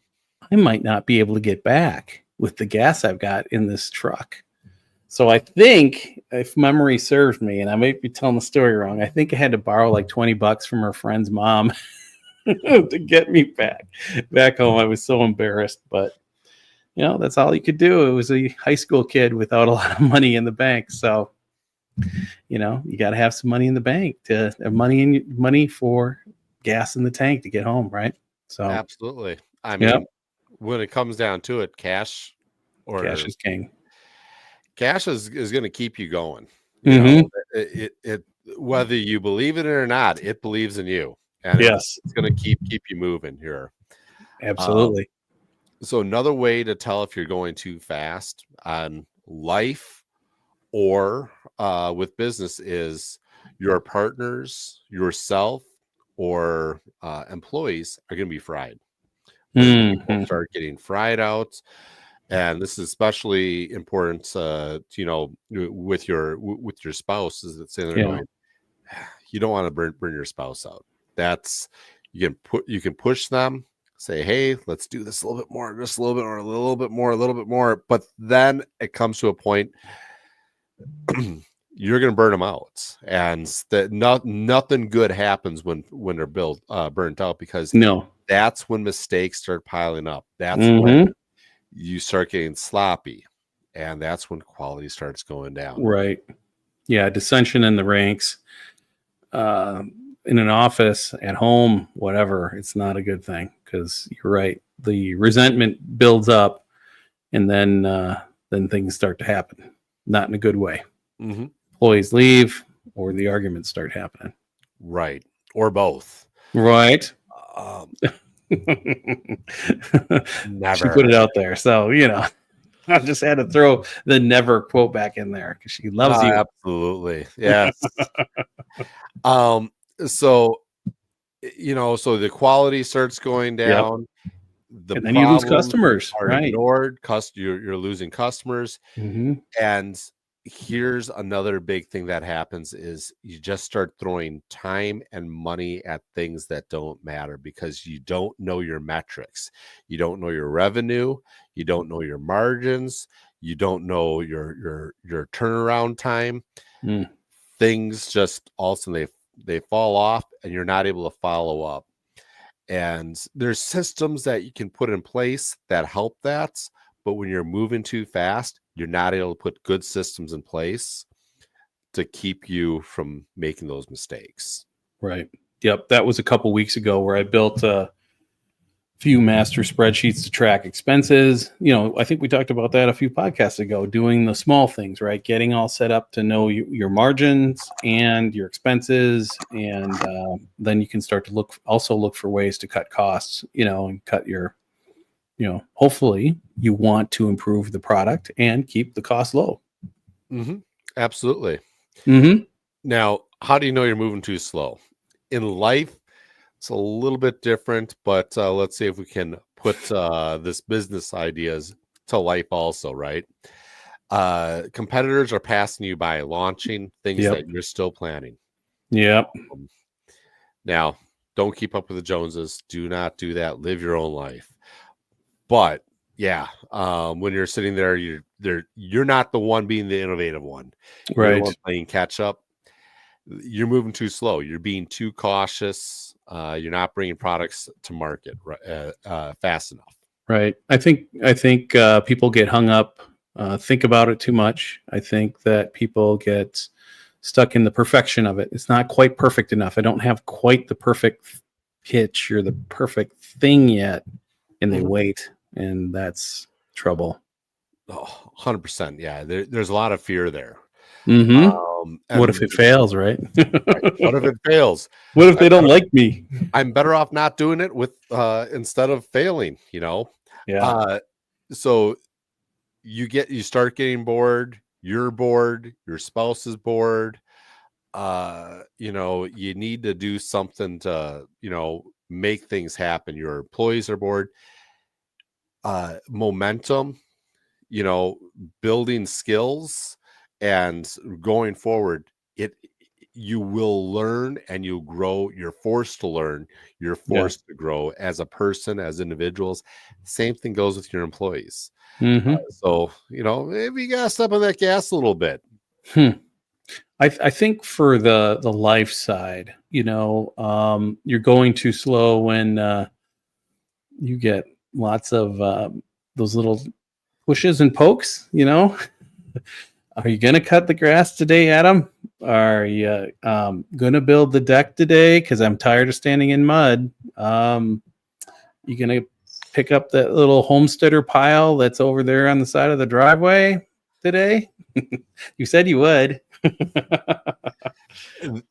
I might not be able to get back with the gas I've got in this truck. So I think, if memory serves me, and I might be telling the story wrong, I think I had to borrow like $20 from her friend's mom to get me back home. I was so embarrassed, but that's all you could do. It was a high school kid without a lot of money in the bank. So, you got to have some money in the bank to have money for gas in the tank to get home. Right. So, Absolutely. I yep. mean, when it comes down to it, Cash or is king. cash is going to keep you going. Mm-hmm. It whether you believe in it or not, it believes in you, and it's Yes, it's going to keep you moving here. Um, absolutely. So another way to tell if you're going too fast on life or with business is your partners, yourself, or employees are going to be fried. When people Mhm. start getting fried out, and this is especially important, with your spouse, is that saying they're Yeah. going, you don't want to burn your spouse out. That's you can push them, say, hey, let's do this a little bit more, just a little bit more, a little bit more, a little bit more. But then it comes to a point you're going to burn them out, and that nothing good happens when they're burnt out, because No. that's when mistakes start piling up. That's when Mhm. you start getting sloppy, and that's when quality starts going down. Right. Yeah, dissension in the ranks. Uh, in an office, at home, whatever, it's not a good thing, because you're right. The resentment builds up, and then things start to happen, not in a good way. Mm-hmm. Employees leave, or the arguments start happening. Right, or both. Right. Um, She put Never. it out there, so I just had to throw the never quote back in there because she loves you. Absolutely. Yes. Um, so so the quality starts going Yep. down. The And then you lose problems customers, are right? ignored. You're losing customers. Hmm. And here's another big thing that happens is you just start throwing time and money at things that don't matter, because you don't know your metrics. You don't know your revenue. You don't know your margins. You don't know your turnaround time. Mm, Things just all of a sudden they fall off, and you're not able to follow up. And there's systems that you can put in place that help that, but when you're moving too fast, you're not able to put good systems in place to keep you from making those mistakes. right. Yep. That was a couple weeks ago where I built a few master spreadsheets to track expenses. I think we talked about that a few podcasts ago, doing the small things, right? Getting all set up to know your margins and your expenses. And then you can start to look for ways to cut costs, and cut your, hopefully you want to improve the product and keep the cost low. Mm-hmm. Absolutely. Mm-hmm. Now, how do you know you're moving too slow? In life, it's a little bit different, but let's see if we can put this business ideas to life also, right? Competitors are passing you by, launching things Yep. that you're still planning. Yep. Um, Now, don't keep up with the Joneses. Do not do that. Live your own life. But yeah, when you're sitting there, you're not the one being the innovative one. You're the one Right. playing catch up. You're moving too slow. You're being too cautious. You're not bringing products to market fast enough. Right. I think people get hung up, think about it too much. I think that people get stuck in the perfection of it. It's not quite perfect enough. I don't have quite the perfect pitch or the perfect thing yet, and they Mhm. wait, and that's trouble. Oh, 100%. Yeah, there's a lot of fear there. Hmm. What if And it fails, right? right, what if it fails? What if I'm they don't better, like me? I'm better off not doing it with instead of failing. Yeah. Uh, so you start getting bored. You're bored. Your spouse is bored. You need to do something to make things happen. Your employees are bored. Momentum, you know, building skills and going forward, it you will learn and you'll grow. You're forced to learn. You're Yeah. forced to grow as a person, as individuals. Same thing goes with your employees. Hmm. So, maybe you gotta step on that gas a little bit. Hmm. I think for the life side, you're going too slow when you get lots of those little pushes and pokes. Are you going to cut the grass today, Adam? Are you going to build the deck today? Because I'm tired of standing in mud. You going to pick up that little homesteader pile that's over there on the side of the driveway today? You said you would. And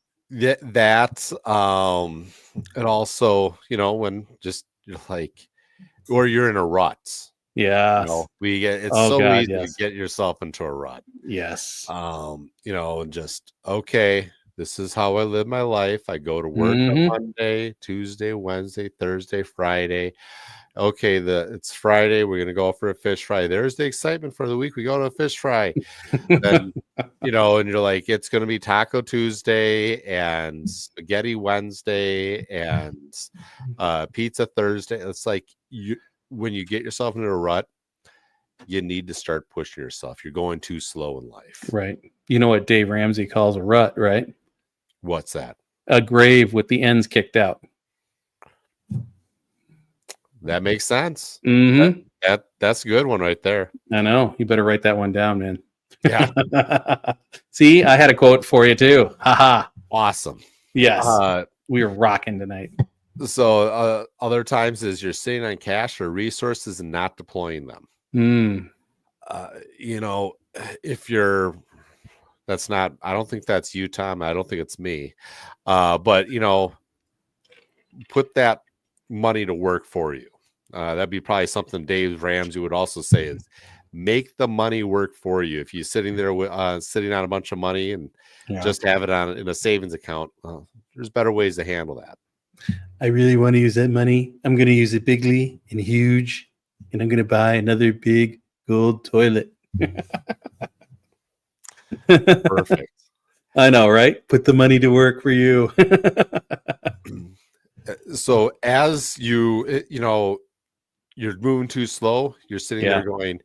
also, when just you're like, or you're in a rut. Yes. It's Oh so God, easy to yes. get yourself into a rut. Yes. And just, okay, this is how I live my life. I go to work on Mm-hmm. Monday, Tuesday, Wednesday, Thursday, Friday. Okay, it's Friday. We're gonna go for a fish fry. There's the excitement for the week. We go to a fish fry. Then, and you're like, it's gonna be Taco Tuesday and Spaghetti Wednesday and Pizza Thursday. It's like when you get yourself into a rut, you need to start pushing yourself. You're going too slow in life. Right. You know what Dave Ramsey calls a rut, right? What's that? A grave with the ends kicked out. That makes sense. Mm-hmm. That's a good one right there. I know. You better write that one down, man. Yeah. See, I had a quote for you too. Haha. Awesome. Yes. We were rocking tonight. So other times is you're sitting on cash or resources and not deploying them. If you're, that's not, I don't think that's you, Tom. I don't think it's me. But put that money to work for you. That'd be probably something Dave Ramsey would also say is make the money work for you. If you're sitting there sitting on a bunch of money and just have it in a savings account, there's better ways to handle that. I really want to use that money. I'm going to use it bigly and huge, and I'm going to buy another big gold toilet. Perfect. I know, right? Put the money to work for you. So as you're moving too slow, you're sitting there going,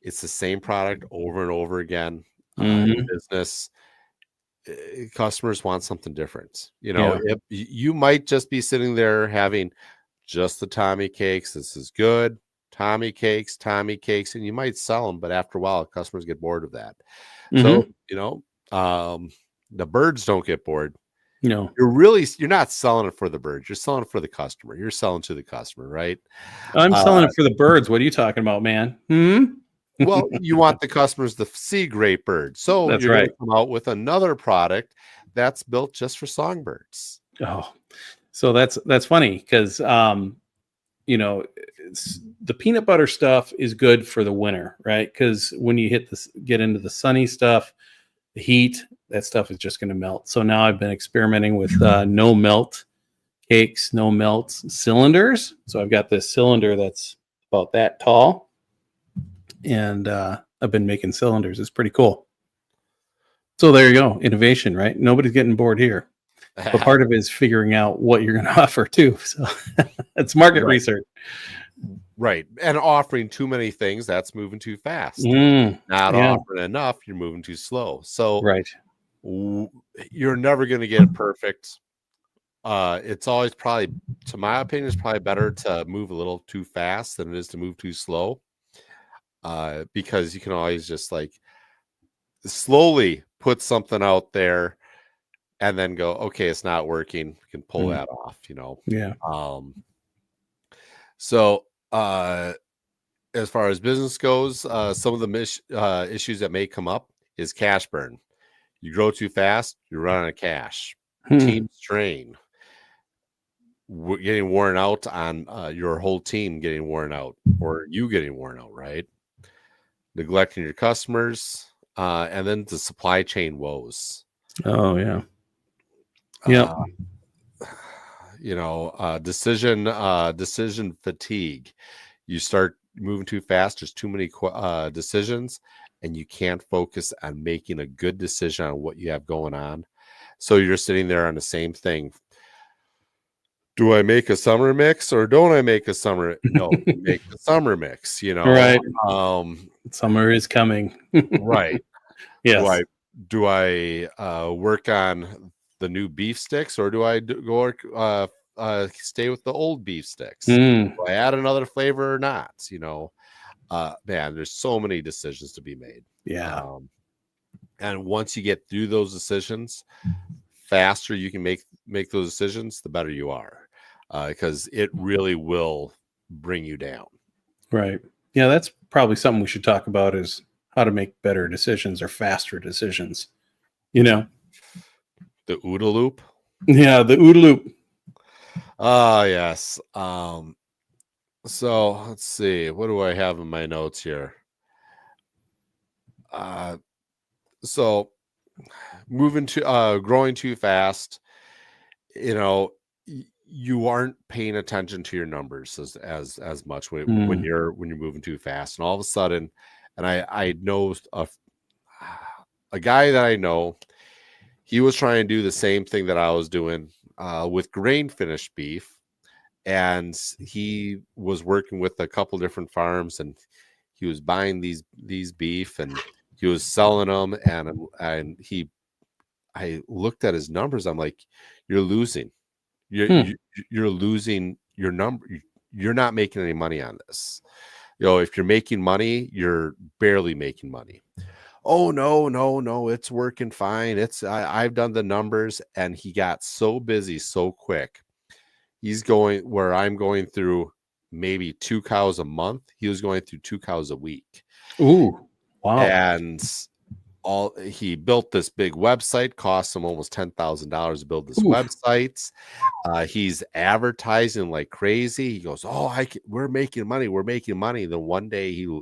it's the same product over and over again. Business customers want something different. If you might just be sitting there having just the Tommy cakes. This is good. Tommy cakes, and you might sell them, but after a while, customers get bored of that. So, the birds don't get bored. You're not selling it for the birds. You're selling it for the customer. You're selling to the customer, right? I'm selling it for the birds. What are you talking about, man? Well, you want the customers to see great birds. So That's you're right. going to come out with another product that's built just for songbirds. Oh, so that's funny because the peanut butter stuff is good for the winter, right? Because when you get into the sunny stuff, the heat, that stuff is just going to melt. So now I've been experimenting with no melt cakes, no melt cylinders. So I've got this cylinder that's about that tall, and I've been making cylinders. It's pretty cool. So there you go, innovation, right? Nobody's getting bored here. But part of it is figuring out what you're going to offer too. So it's market research. Right. And offering too many things, that's moving too fast. Not offering enough, you're moving too slow. So you're never going to get it perfect. It's always probably, to my opinion, it's probably better to move a little too fast than it is to move too slow. Because you can always just slowly put something out there and then go, okay, it's not working. We can pull that off, Yeah. So as far as business goes, some of the issues that may come up is cash burn. You grow too fast, you run out of cash. Team strain. Getting worn out on your whole team getting worn out, or you getting worn out, right? Neglecting your customers, and then the supply chain woes. Oh yeah. Decision fatigue. You start moving too fast. There's too many decisions, and you can't focus on making a good decision on what you have going on. So you're sitting there on the same thing. Do I make a summer mix or don't I make a summer? No, make the summer mix, Right. Summer is coming. Right. Yes. Do I work on the new beef sticks, or do I stay with the old beef sticks? Do I add another flavor or not? Man, there's so many decisions to be made. Yeah. And once you get through those decisions, faster you can make those decisions, the better you are, because it really will bring you down. Right. Yeah, that's probably something we should talk about, is how to make better decisions or faster decisions. The OODA loop. Yeah, the OODA loop. Yes. So let's see. What do I have in my notes here? So moving to growing too fast, you aren't paying attention to your numbers as much when Mm. you're moving too fast, and all of a sudden, and I know a guy that I know, he was trying to do the same thing that I was doing with grain finished beef, and he was working with a couple different farms, and he was buying these beef, and he was selling them, and I looked at his numbers. I'm like, you're losing. You're Hmm. you- you're losing your number. You're not making any money on this. If you're making money, you're barely making money. Oh, no, no, no, it's working fine. I've done the numbers, and he got so busy so quick. He's going where I'm going through maybe 2 cows a month. He was going through 2 cows a week. Ooh, wow. And he built this big website, cost him almost $10,000 to build this Ooh. website. He's advertising like crazy. He goes, we're making money. We're making money. Then one day he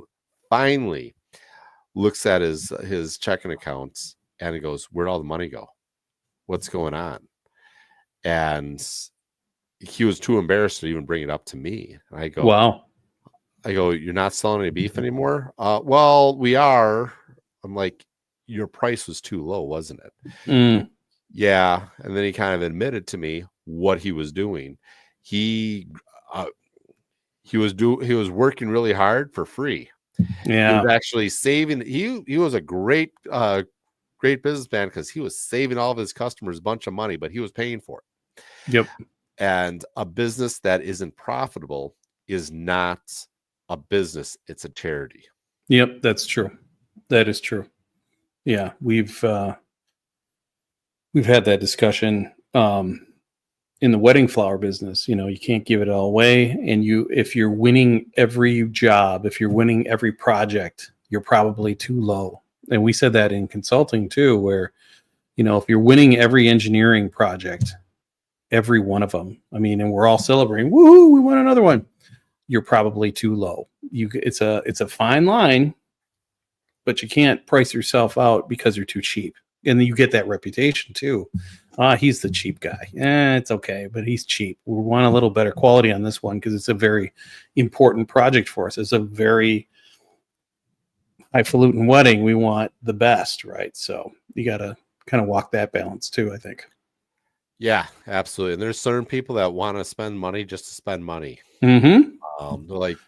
finally looks at his checking accounts, and he goes, where'd all the money go? What's going on? And he was too embarrassed to even bring it up to me. And Wow. you're not selling any beef anymore? Well, we are. I'm like, your price was too low, wasn't it? Mm. Yeah. And then he kind of admitted to me what he was doing. He was working really hard for free. He was Yeah. actually saving. He was a great businessman, because he was saving all of his customers a bunch of money, but he was paying for it. Yep. And a business that isn't profitable is not a business, it's a charity. Yep. That's true. That is true. Yeah. We've had that discussion in the wedding flower business. You can't give it all away, and if you're winning every job, if you're winning every project, you're probably too low. And we said that in consulting too, where if you're winning every engineering project, every one of them, and we're all celebrating, woo, we won another one, you're probably too low. It's a fine line, but you can't price yourself out because you're too cheap. And then you get that reputation too. He's the cheap guy. It's okay, but he's cheap. We want a little better quality on this one because it's a very important project for us. It's a very highfalutin wedding. We want the best, right? So you got to kind of walk that balance too, I think. Yeah, absolutely. And there's certain people that want to spend money just to spend money. Mm-hmm. They're like,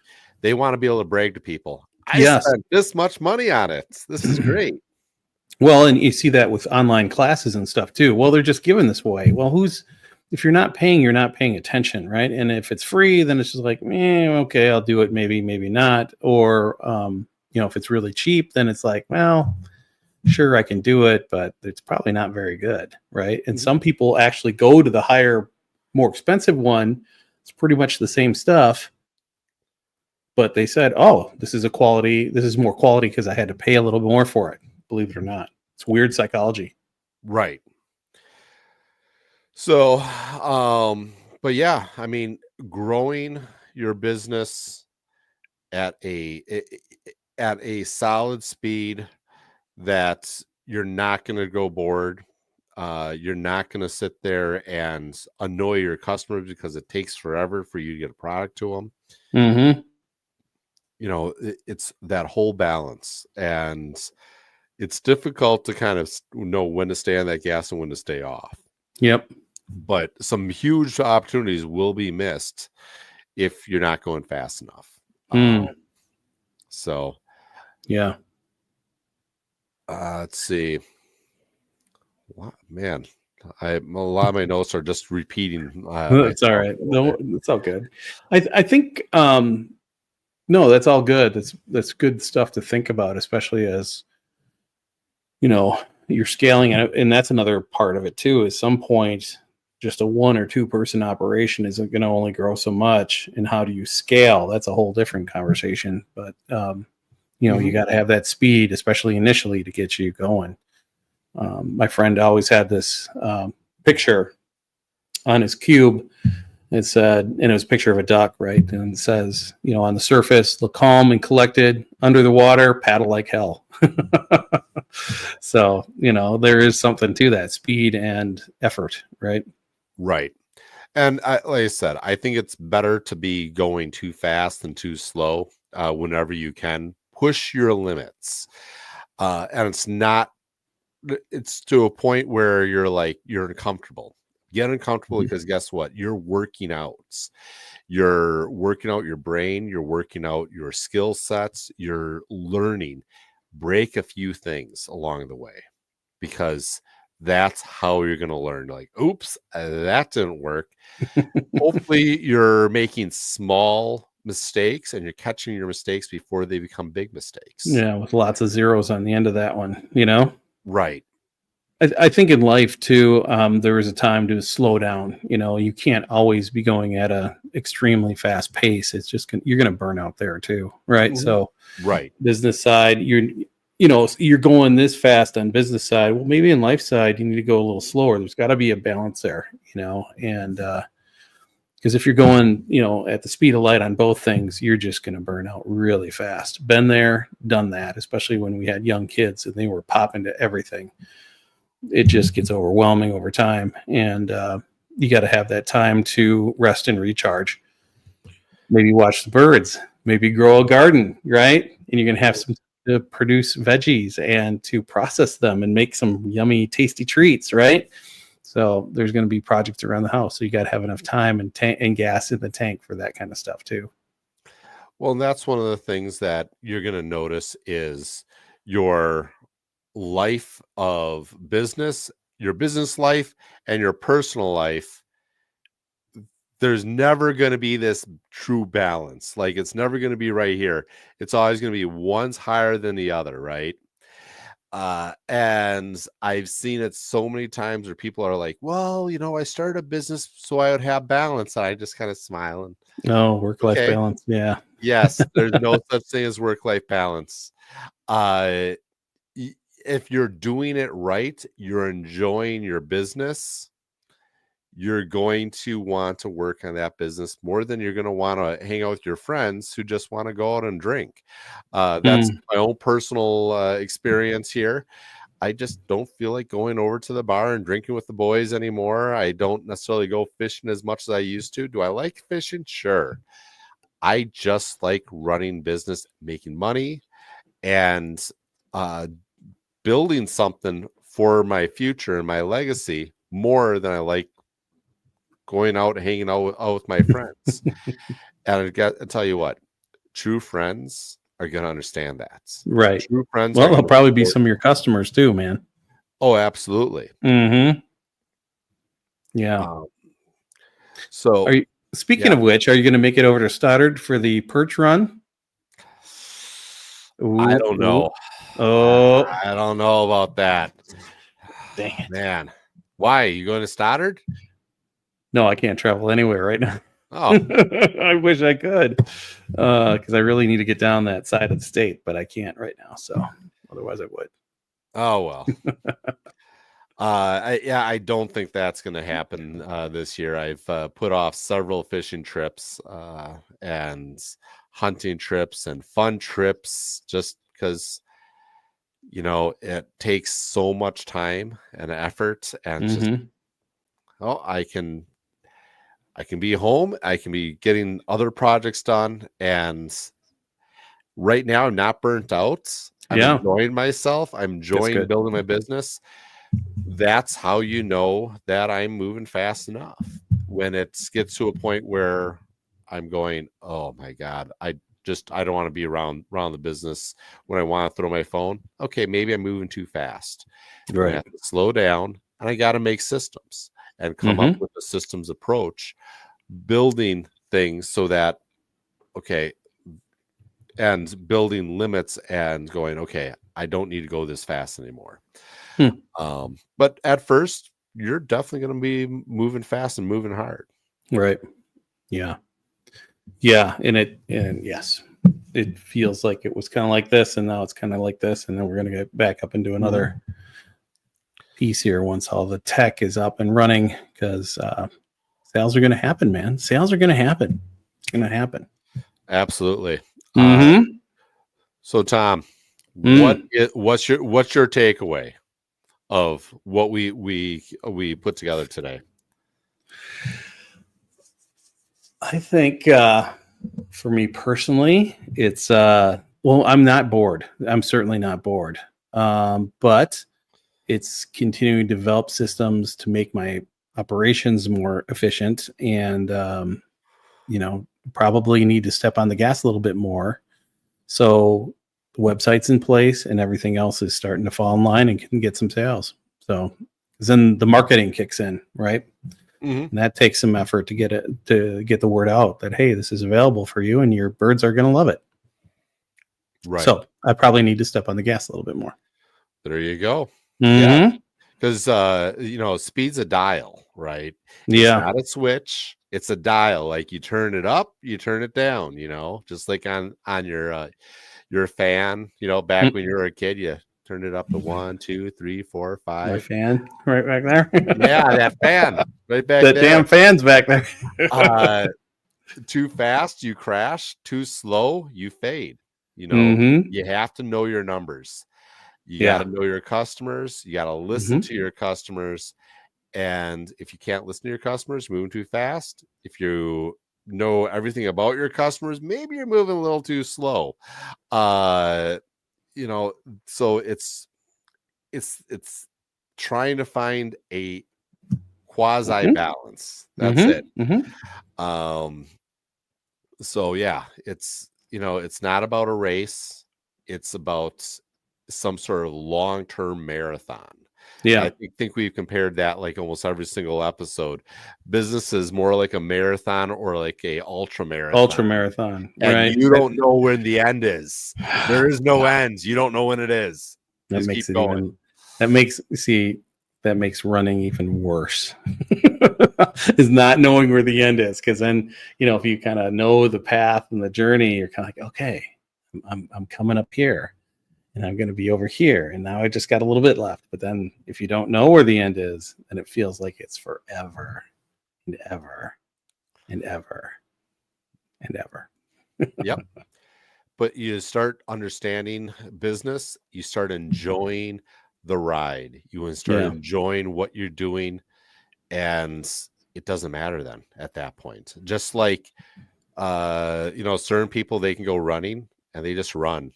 they want to be able to brag to people, I Yes. spent this much money on it. This is great. Well, and you see that with online classes and stuff too. Well, they're just giving this away. Well, if you're not paying, you're not paying attention, right? And if it's free, then it's just like, okay, I'll do it. Maybe, maybe not. Or, if it's really cheap, then it's like, well, sure, I can do it, but it's probably not very good, right? And some people actually go to the higher, more expensive one. It's pretty much the same stuff, but they said, oh, this is more quality because I had to pay a little bit more for it. Believe it or not. It's weird psychology. Right. So, but yeah, growing your business at a solid speed that you're not going to go bored. You're not going to sit there and annoy your customers because it takes forever for you to get a product to them. Mm-hmm. It's that whole balance, and it's difficult to kind of know when to stay on that gas and when to stay off. Yep. But some huge opportunities will be missed if you're not going fast enough. So, yeah. Let's see. Man, a lot of my notes are just repeating. That's all right. No, it's all good. I think no, that's all good. That's good stuff to think about, especially as you're scaling, and that's another part of it too. At some point, just a 1 or 2 person operation isn't going to only grow so much. And how do you scale? That's a whole different conversation. But you got to have that speed, especially initially, to get you going. My friend always had this picture on his cube It said, and it was a picture of a duck, right? And it says, on the surface, look calm and collected. Under the water, paddle like hell. So, there is something to that, speed and effort, right? Right. And like I said, I think it's better to be going too fast than too slow whenever you can. Push your limits. And it's to a point where you're uncomfortable. Get uncomfortable because guess what? You're working out. You're working out your brain. You're working out your skill sets. You're learning. Break a few things along the way because that's how you're going to learn. Like, oops, that didn't work. Hopefully you're making small mistakes and you're catching your mistakes before they become big mistakes. Yeah, with lots of zeros on the end of that one, Right. I think in life too, there is a time to slow down. You can't always be going at a extremely fast pace. It's just you're going to burn out there too, right? Mm-hmm. So, right, business side, you're going this fast on business side. Well, maybe in life side, you need to go a little slower. There's got to be a balance there, and because if you're going, at the speed of light on both things, you're just going to burn out really fast. Been there, done that, especially when we had young kids and they were popping to everything. It just gets overwhelming over time. And you got to have that time to rest and recharge. Maybe watch the birds, maybe grow a garden, right? And you're going to have some to produce veggies and to process them and make some yummy, tasty treats, right? So there's going to be projects around the house. So you got to have enough time and gas in the tank for that kind of stuff too. Well, and that's one of the things that you're going to notice is your life of business, your business life and your personal life. There's never going to be this true balance. Like it's never going to be right here. It's always going to be one's higher than the other, right? And I've seen it so many times where people are like, well, I started a business so I would have balance. And I just kind of smile and work-life balance. Yeah. Yes, there's no such thing as work-life balance. If you're doing it right, you're enjoying your business, you're going to want to work on that business more than you're going to want to hang out with your friends who just want to go out and drink. That's my own personal experience here. I just don't feel like going over to the bar and drinking with the boys anymore. I don't necessarily go fishing as much as I used to. Do I like fishing? Sure. I just like running business, making money, and building something for my future and my legacy more than I like going out and hanging out with my friends. And I'll tell you what, true friends are going to understand that. Right. True friends. Well, they'll probably be some of your customers too, man. Oh, absolutely. Mm-hmm. Yeah. So speaking of which, are you going to make it over to Stoddard for the perch run? Ooh, I don't know. Oh, I don't know about that. Dang it, man. Why are you going to Stoddard? No, I can't travel anywhere right now. Oh, I wish I could, because I really need to get down that side of the state, but I can't right now. So otherwise, I would. Oh well. I don't think that's going to happen this year. I've put off several fishing trips and hunting trips and fun trips just because it takes so much time and effort and just I can be home, I can be getting other projects done, and right now I'm not burnt out. I'm enjoying myself. I'm enjoying building my business. That's how you know that I'm moving fast enough. When it gets to a point where I'm going, oh my God, I don't want to be around the business when I want to throw my phone. Okay, maybe I'm moving too fast. Right. I have to slow down, and I got to make systems and come up with a systems approach, building things so that, okay, and building limits and going, okay, I don't need to go this fast anymore. But at first, you're definitely going to be moving fast and moving hard. Right. Yeah. Yeah. And yes, it feels like it was kind of like this, and now it's kind of like this, and then we're going to get back up into another piece here once all the tech is up and running, because Sales are going to happen, man. Sales are going to happen. It's going to happen. Absolutely. Mm-hmm. So Tom, what's your takeaway of what we put together today? I think for me personally, it's well, I'm not bored. I'm certainly not bored. But it's continuing to develop systems to make my operations more efficient, and probably need to step on the gas a little bit more. So the website's in place and everything else is starting to fall in line and can get some sales. So then the marketing kicks in, right? Mm-hmm. And that takes some effort to get the word out that, hey, this is available for you and your birds are going to love it. Right. So I probably need to step on the gas a little bit more. There you go. Mm-hmm. Yeah. Because speed's a dial, right? Yeah. It's not a switch, it's a dial. Like you turn it up, you turn it down, just like on your fan, back when you were a kid, you turned it up to 1, 2, 3, 4, 5. My fan right back there. Yeah, that fan right back that there. Damn fan's back there. Too fast, you crash. Too slow, you fade. Mm-hmm. You have to know your numbers. You Yeah. got to know your customers. You got to listen to your customers. And if you can't listen to your customers, moving too fast. If you know everything about your customers, maybe you're moving a little too slow. So it's trying to find a quasi balance. That's it. So yeah, it's not about a race. It's about some sort of long-term marathon. Yeah. I think we've compared that like almost every single episode. Business is more like a marathon or like a ultra marathon. And right. You don't know when the end is. There is no end. You don't know when it is. That Just makes keep it going. that makes running even worse. Is not knowing where the end is, because then if you kind of know the path and the journey, you're kind of like, okay, I'm coming up here and I'm going to be over here, and now I just got a little bit left. But then if you don't know where the end is, then it feels like it's forever and ever and ever and ever. Yep. But you start understanding business, you start enjoying the ride, you start enjoying what you're doing, and it doesn't matter then at that point. Just like certain people, they can go running and they just run.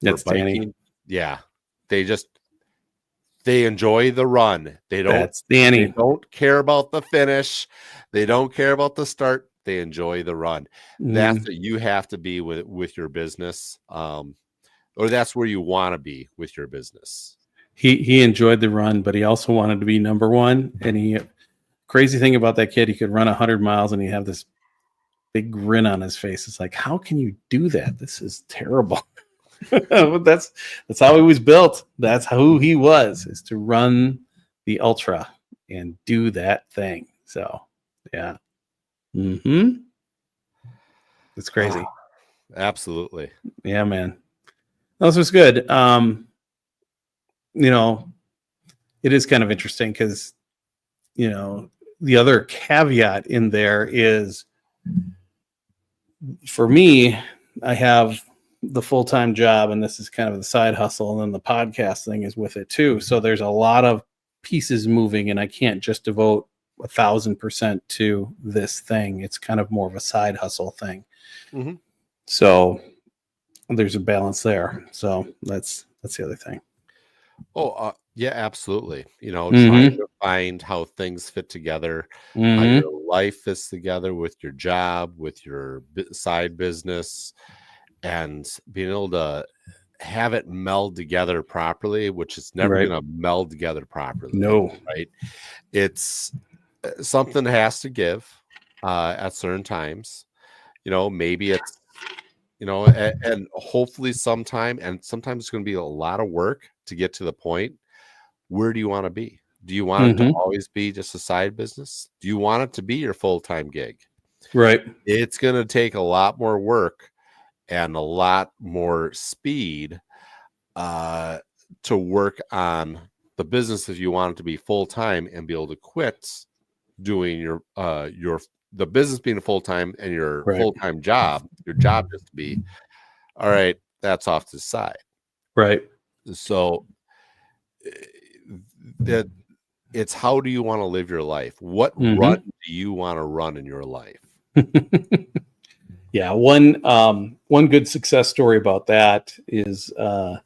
That's or biking. Danny. Yeah. They enjoy the run. That's Danny. They don't care about the finish. They don't care about the start. They enjoy the run. That's what you have to be with your business. Or that's where you want to be with your business. He enjoyed the run, but he also wanted to be number one. And crazy thing about that kid, he could run 100 miles and he'd have this big grin on his face. It's like, how can you do that? This is terrible. That's how he was built. That's who he was, is to run the ultra and do that thing. So yeah. It's crazy. Absolutely. Yeah, man. This was good. It is kind of interesting because the other caveat in there is, for me, I have the full-time job, and this is kind of the side hustle, and then the podcast thing is with it too. So there's a lot of pieces moving, and I can't just devote 1,000% to this thing. It's kind of more of a side hustle thing. So there's a balance there. So that's the other thing. Yeah, absolutely. Trying to find how things fit together, how your life fits together with your job, with your side business, and being able to have it meld together properly, which is never going to meld together properly. No. Right. It's something has to give at certain times. Maybe it's, and hopefully sometimes it's going to be a lot of work to get to the point. Where do you want to be? Do you want it to always be just a side business? Do you want it to be your full-time gig? Right. It's going to take a lot more work and a lot more speed to work on the business if you want it to be full-time and be able to quit doing your the business being a full-time and your Right. full-time job, your job is to be, all right, that's off to the side. Right. So that it's how do you want to live your life? What run do you want to run in your life? Yeah, one good success story about that is a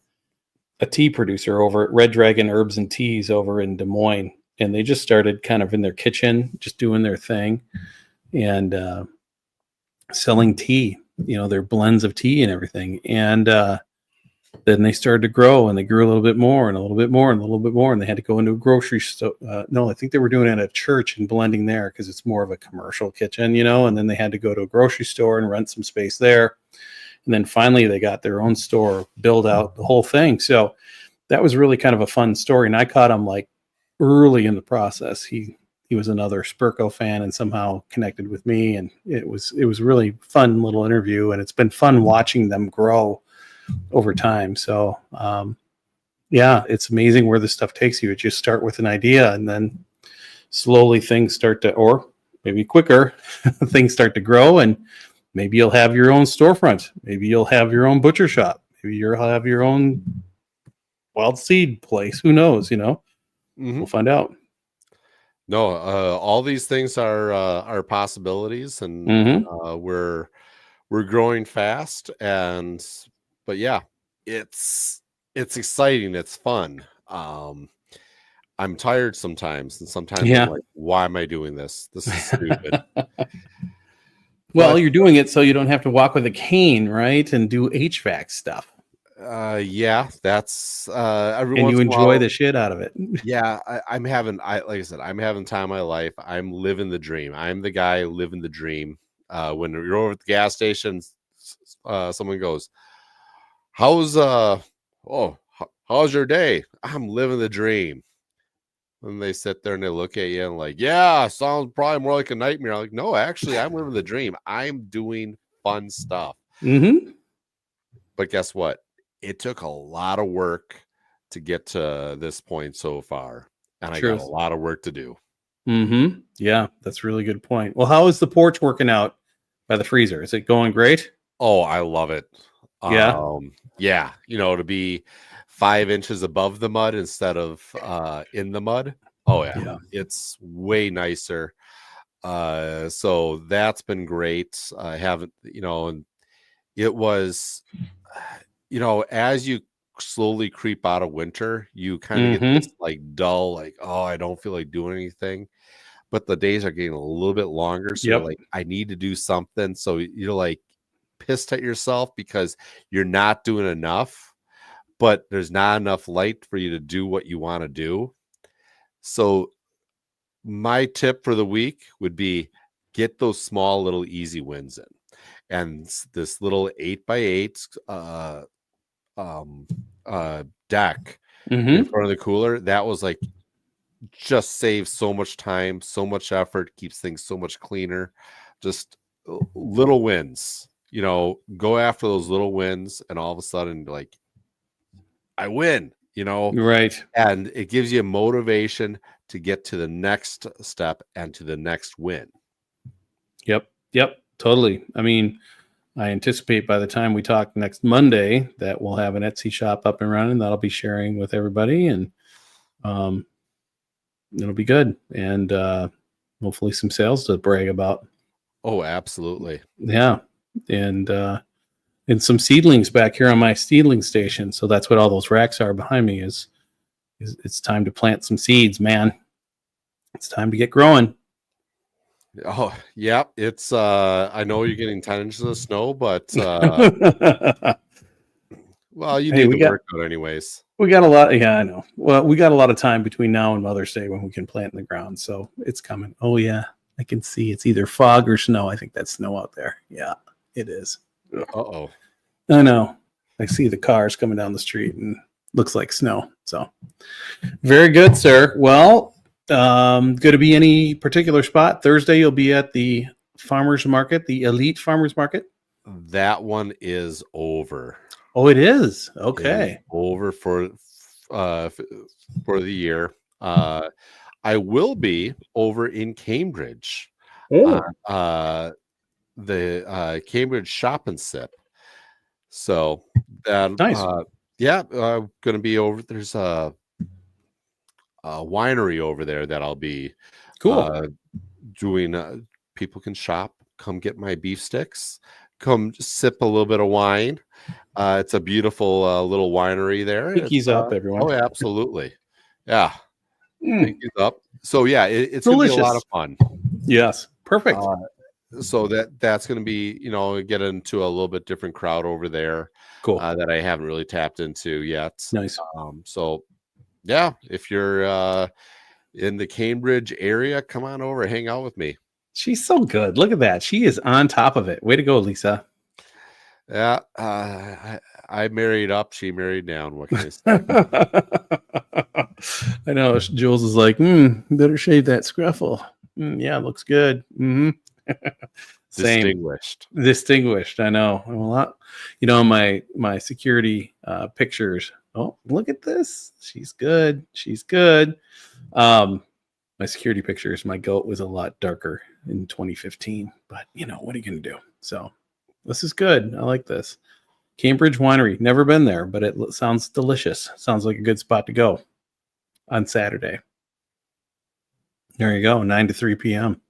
tea producer over at Red Dragon Herbs and Teas over in Des Moines, and they just started kind of in their kitchen, just doing their thing, and selling tea, their blends of tea and everything. And then they started to grow, and they grew a little bit more and a little bit more and a little bit more. And they had to go into a grocery store. No, I think they were doing it at a church and blending there because it's more of a commercial kitchen, and then they had to go to a grocery store and rent some space there. And then finally they got their own store, build out the whole thing. So that was really kind of a fun story. And I caught him like early in the process. He was another Spurco fan and somehow connected with me. And it was really fun little interview. And it's been fun watching them grow over time. So, yeah, it's amazing where this stuff takes you. You just start with an idea and then slowly things start to, or maybe quicker, things start to grow, and maybe you'll have your own storefront. Maybe you'll have your own butcher shop. Maybe you'll have your own wild seed place. Who knows, We'll find out. No, all these things are possibilities, and we're growing fast, but yeah, it's exciting. It's fun. I'm tired sometimes, and sometimes I'm like, why am I doing this? This is stupid. Well, you're doing it so you don't have to walk with a cane, right? And do HVAC stuff. Yeah, that's every and once you in a enjoy while, the shit out of it. Yeah, I'm having, like I said, I'm having time of my life. I'm living the dream. I'm the guy living the dream. When you're over at the gas station, someone goes, how's your day? I'm living the dream. And they sit there and they look at you and like, yeah, sounds probably more like a nightmare. I'm like, no, actually, I'm living the dream. I'm doing fun stuff. But guess what? It took a lot of work to get to this point so far. And I got a lot of work to do. Yeah, that's a really good point. Well, how is the porch working out by the freezer? Is it going great? Oh, I love it. Yeah. Yeah, to be 5 inches above the mud instead of in the mud. Oh yeah. It's way nicer. So that's been great. I haven't, and it was, as you slowly creep out of winter, you kind of get this like dull, like, oh, I don't feel like doing anything. But the days are getting a little bit longer. So you're like, I need to do something. So you're like pissed at yourself because you're not doing enough, but there's not enough light for you to do what you want to do. So my tip for the week would be get those small little easy wins in. And this little 8x8 deck in front of the cooler, that was like, just saves so much time, so much effort, keeps things so much cleaner. Just little wins, go after those little wins, and all of a sudden, like, I win, right. And it gives you motivation to get to the next step and to the next win. Yep, totally. I mean, I anticipate by the time we talk next Monday that we'll have an Etsy shop up and running that I'll be sharing with everybody, and it'll be good, and hopefully some sales to brag about. Oh, absolutely. Yeah, and some seedlings back here on my seedling station. So that's what all those racks are behind me. Is it's time to plant some seeds, man. It's time to get growing. Oh, yeah. It's I know you're getting 10 inches of snow, but well, you need to work out anyways. We got a lot. Yeah, I know. Well, we got a lot of time between now and Mother's Day when we can plant in the ground. So it's coming. Oh, yeah. I can see it's either fog or snow. I think that's snow out there. Yeah, it is. Uh-oh. I know. I see the cars coming down the street and looks like snow. So very good, sir. Well, going to be any particular spot? Thursday, you'll be at the farmers market, the elite farmers market. That one is over. Oh, it is. Okay. Over for the year. I will be over in Cambridge Oh, on the Cambridge Shop and Sip. So that nice. yeah, going to be over. There's a winery over there that I'll be Cool. doing. People can shop, come get my beef sticks, come sip a little bit of wine. It's a beautiful little winery there. Pinkies up, everyone. Oh, absolutely. Yeah, Mm, pinkies up. So yeah, it's going to be a lot delicious. of fun. Yes. Perfect. So that's going to be, get into a little bit different crowd over there Cool. that I haven't really tapped into yet. Nice. So yeah, if you're in the Cambridge area, come on over, hang out with me. She's so good. Look at that. She is on top of it. Way to go, Lisa. Yeah, I married up, she married down. What can I say? I know. Jules is like, better shave that scruffle. Yeah, looks good. Same. Distinguished. I know. I'm a lot. My security pictures. Oh, look at this. She's good. She's good. My security pictures, my goat was a lot darker in 2015, but what are you going to do? So this is good. I like this. Cambridge Winery. Never been there, but it sounds delicious. Sounds like a good spot to go on Saturday. There you go. 9 to 3 p.m.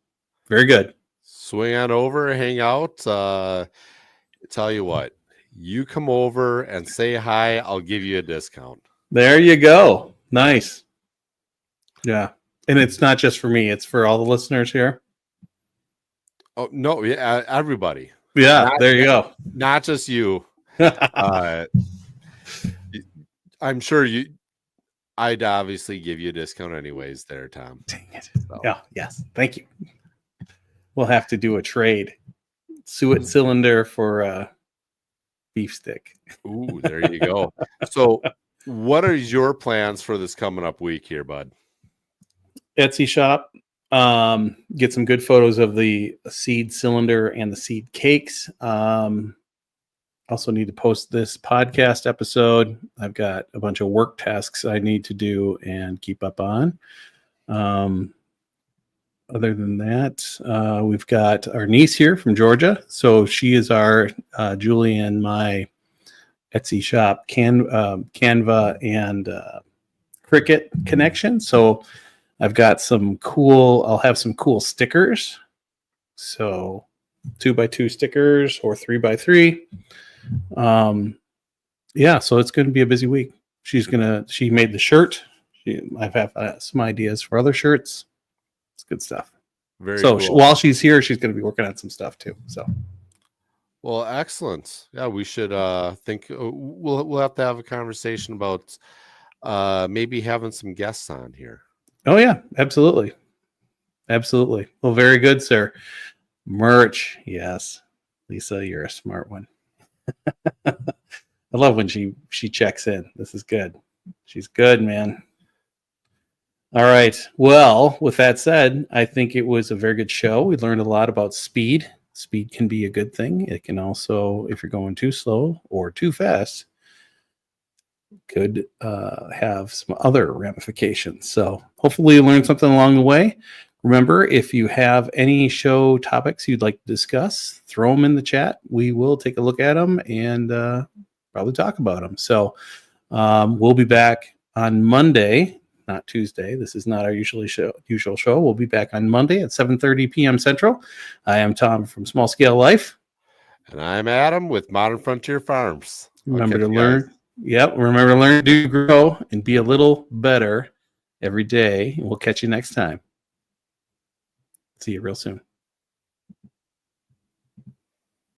Very good. Swing on over, hang out. Tell you what, you come over and say hi. I'll give you a discount. There you go. Nice. Yeah. And it's not just for me. It's for all the listeners here. Oh, no. Yeah, everybody. Yeah. There you go. Not just you. I'm sure I'd obviously give you a discount anyways there, Tom. Dang it. So. Yeah. Yes. Thank you. We'll have to do a trade. Suet cylinder for beef stick. Ooh, there you go. So what are your plans for this coming up week here, bud? Etsy shop. Get some good photos of the seed cylinder and the seed cakes. Also need to post this podcast episode. I've got a bunch of work tasks I need to do and keep up on. Other than that, we've got our niece here from Georgia. So she is our Julie and my Etsy shop Canva and Cricut connection. So I've got I'll have some cool stickers. So 2x2 stickers or 3x3. Yeah, so it's going to be a busy week. She made the shirt. I've had some ideas for other shirts. It's good stuff. Very cool. While she's here, she's going to be working on some stuff too. So, well, excellent. Yeah, we should think we'll have to have a conversation about maybe having some guests on here. Oh yeah, absolutely. Well, very good, sir. Merch, yes. Lisa, you're a smart one. I love when she checks in. This is good. She's good, man. All right. Well, with that said, I think it was a very good show. We learned a lot about speed. Speed can be a good thing. It can also, if you're going too slow or too fast, could have some other ramifications. So hopefully you learned something along the way. Remember, if you have any show topics you'd like to discuss, throw them in the chat. We will take a look at them and probably talk about them. So we'll be back on Monday, not Tuesday. This is not our usual show. We'll be back on Monday at 7:30 p.m. Central. I am Tom from Small Scale Life. And I'm Adam with Modern Frontier Farms. Remember to learn. Yep. Remember to learn, do, grow, and be a little better every day. And we'll catch you next time. See you real soon.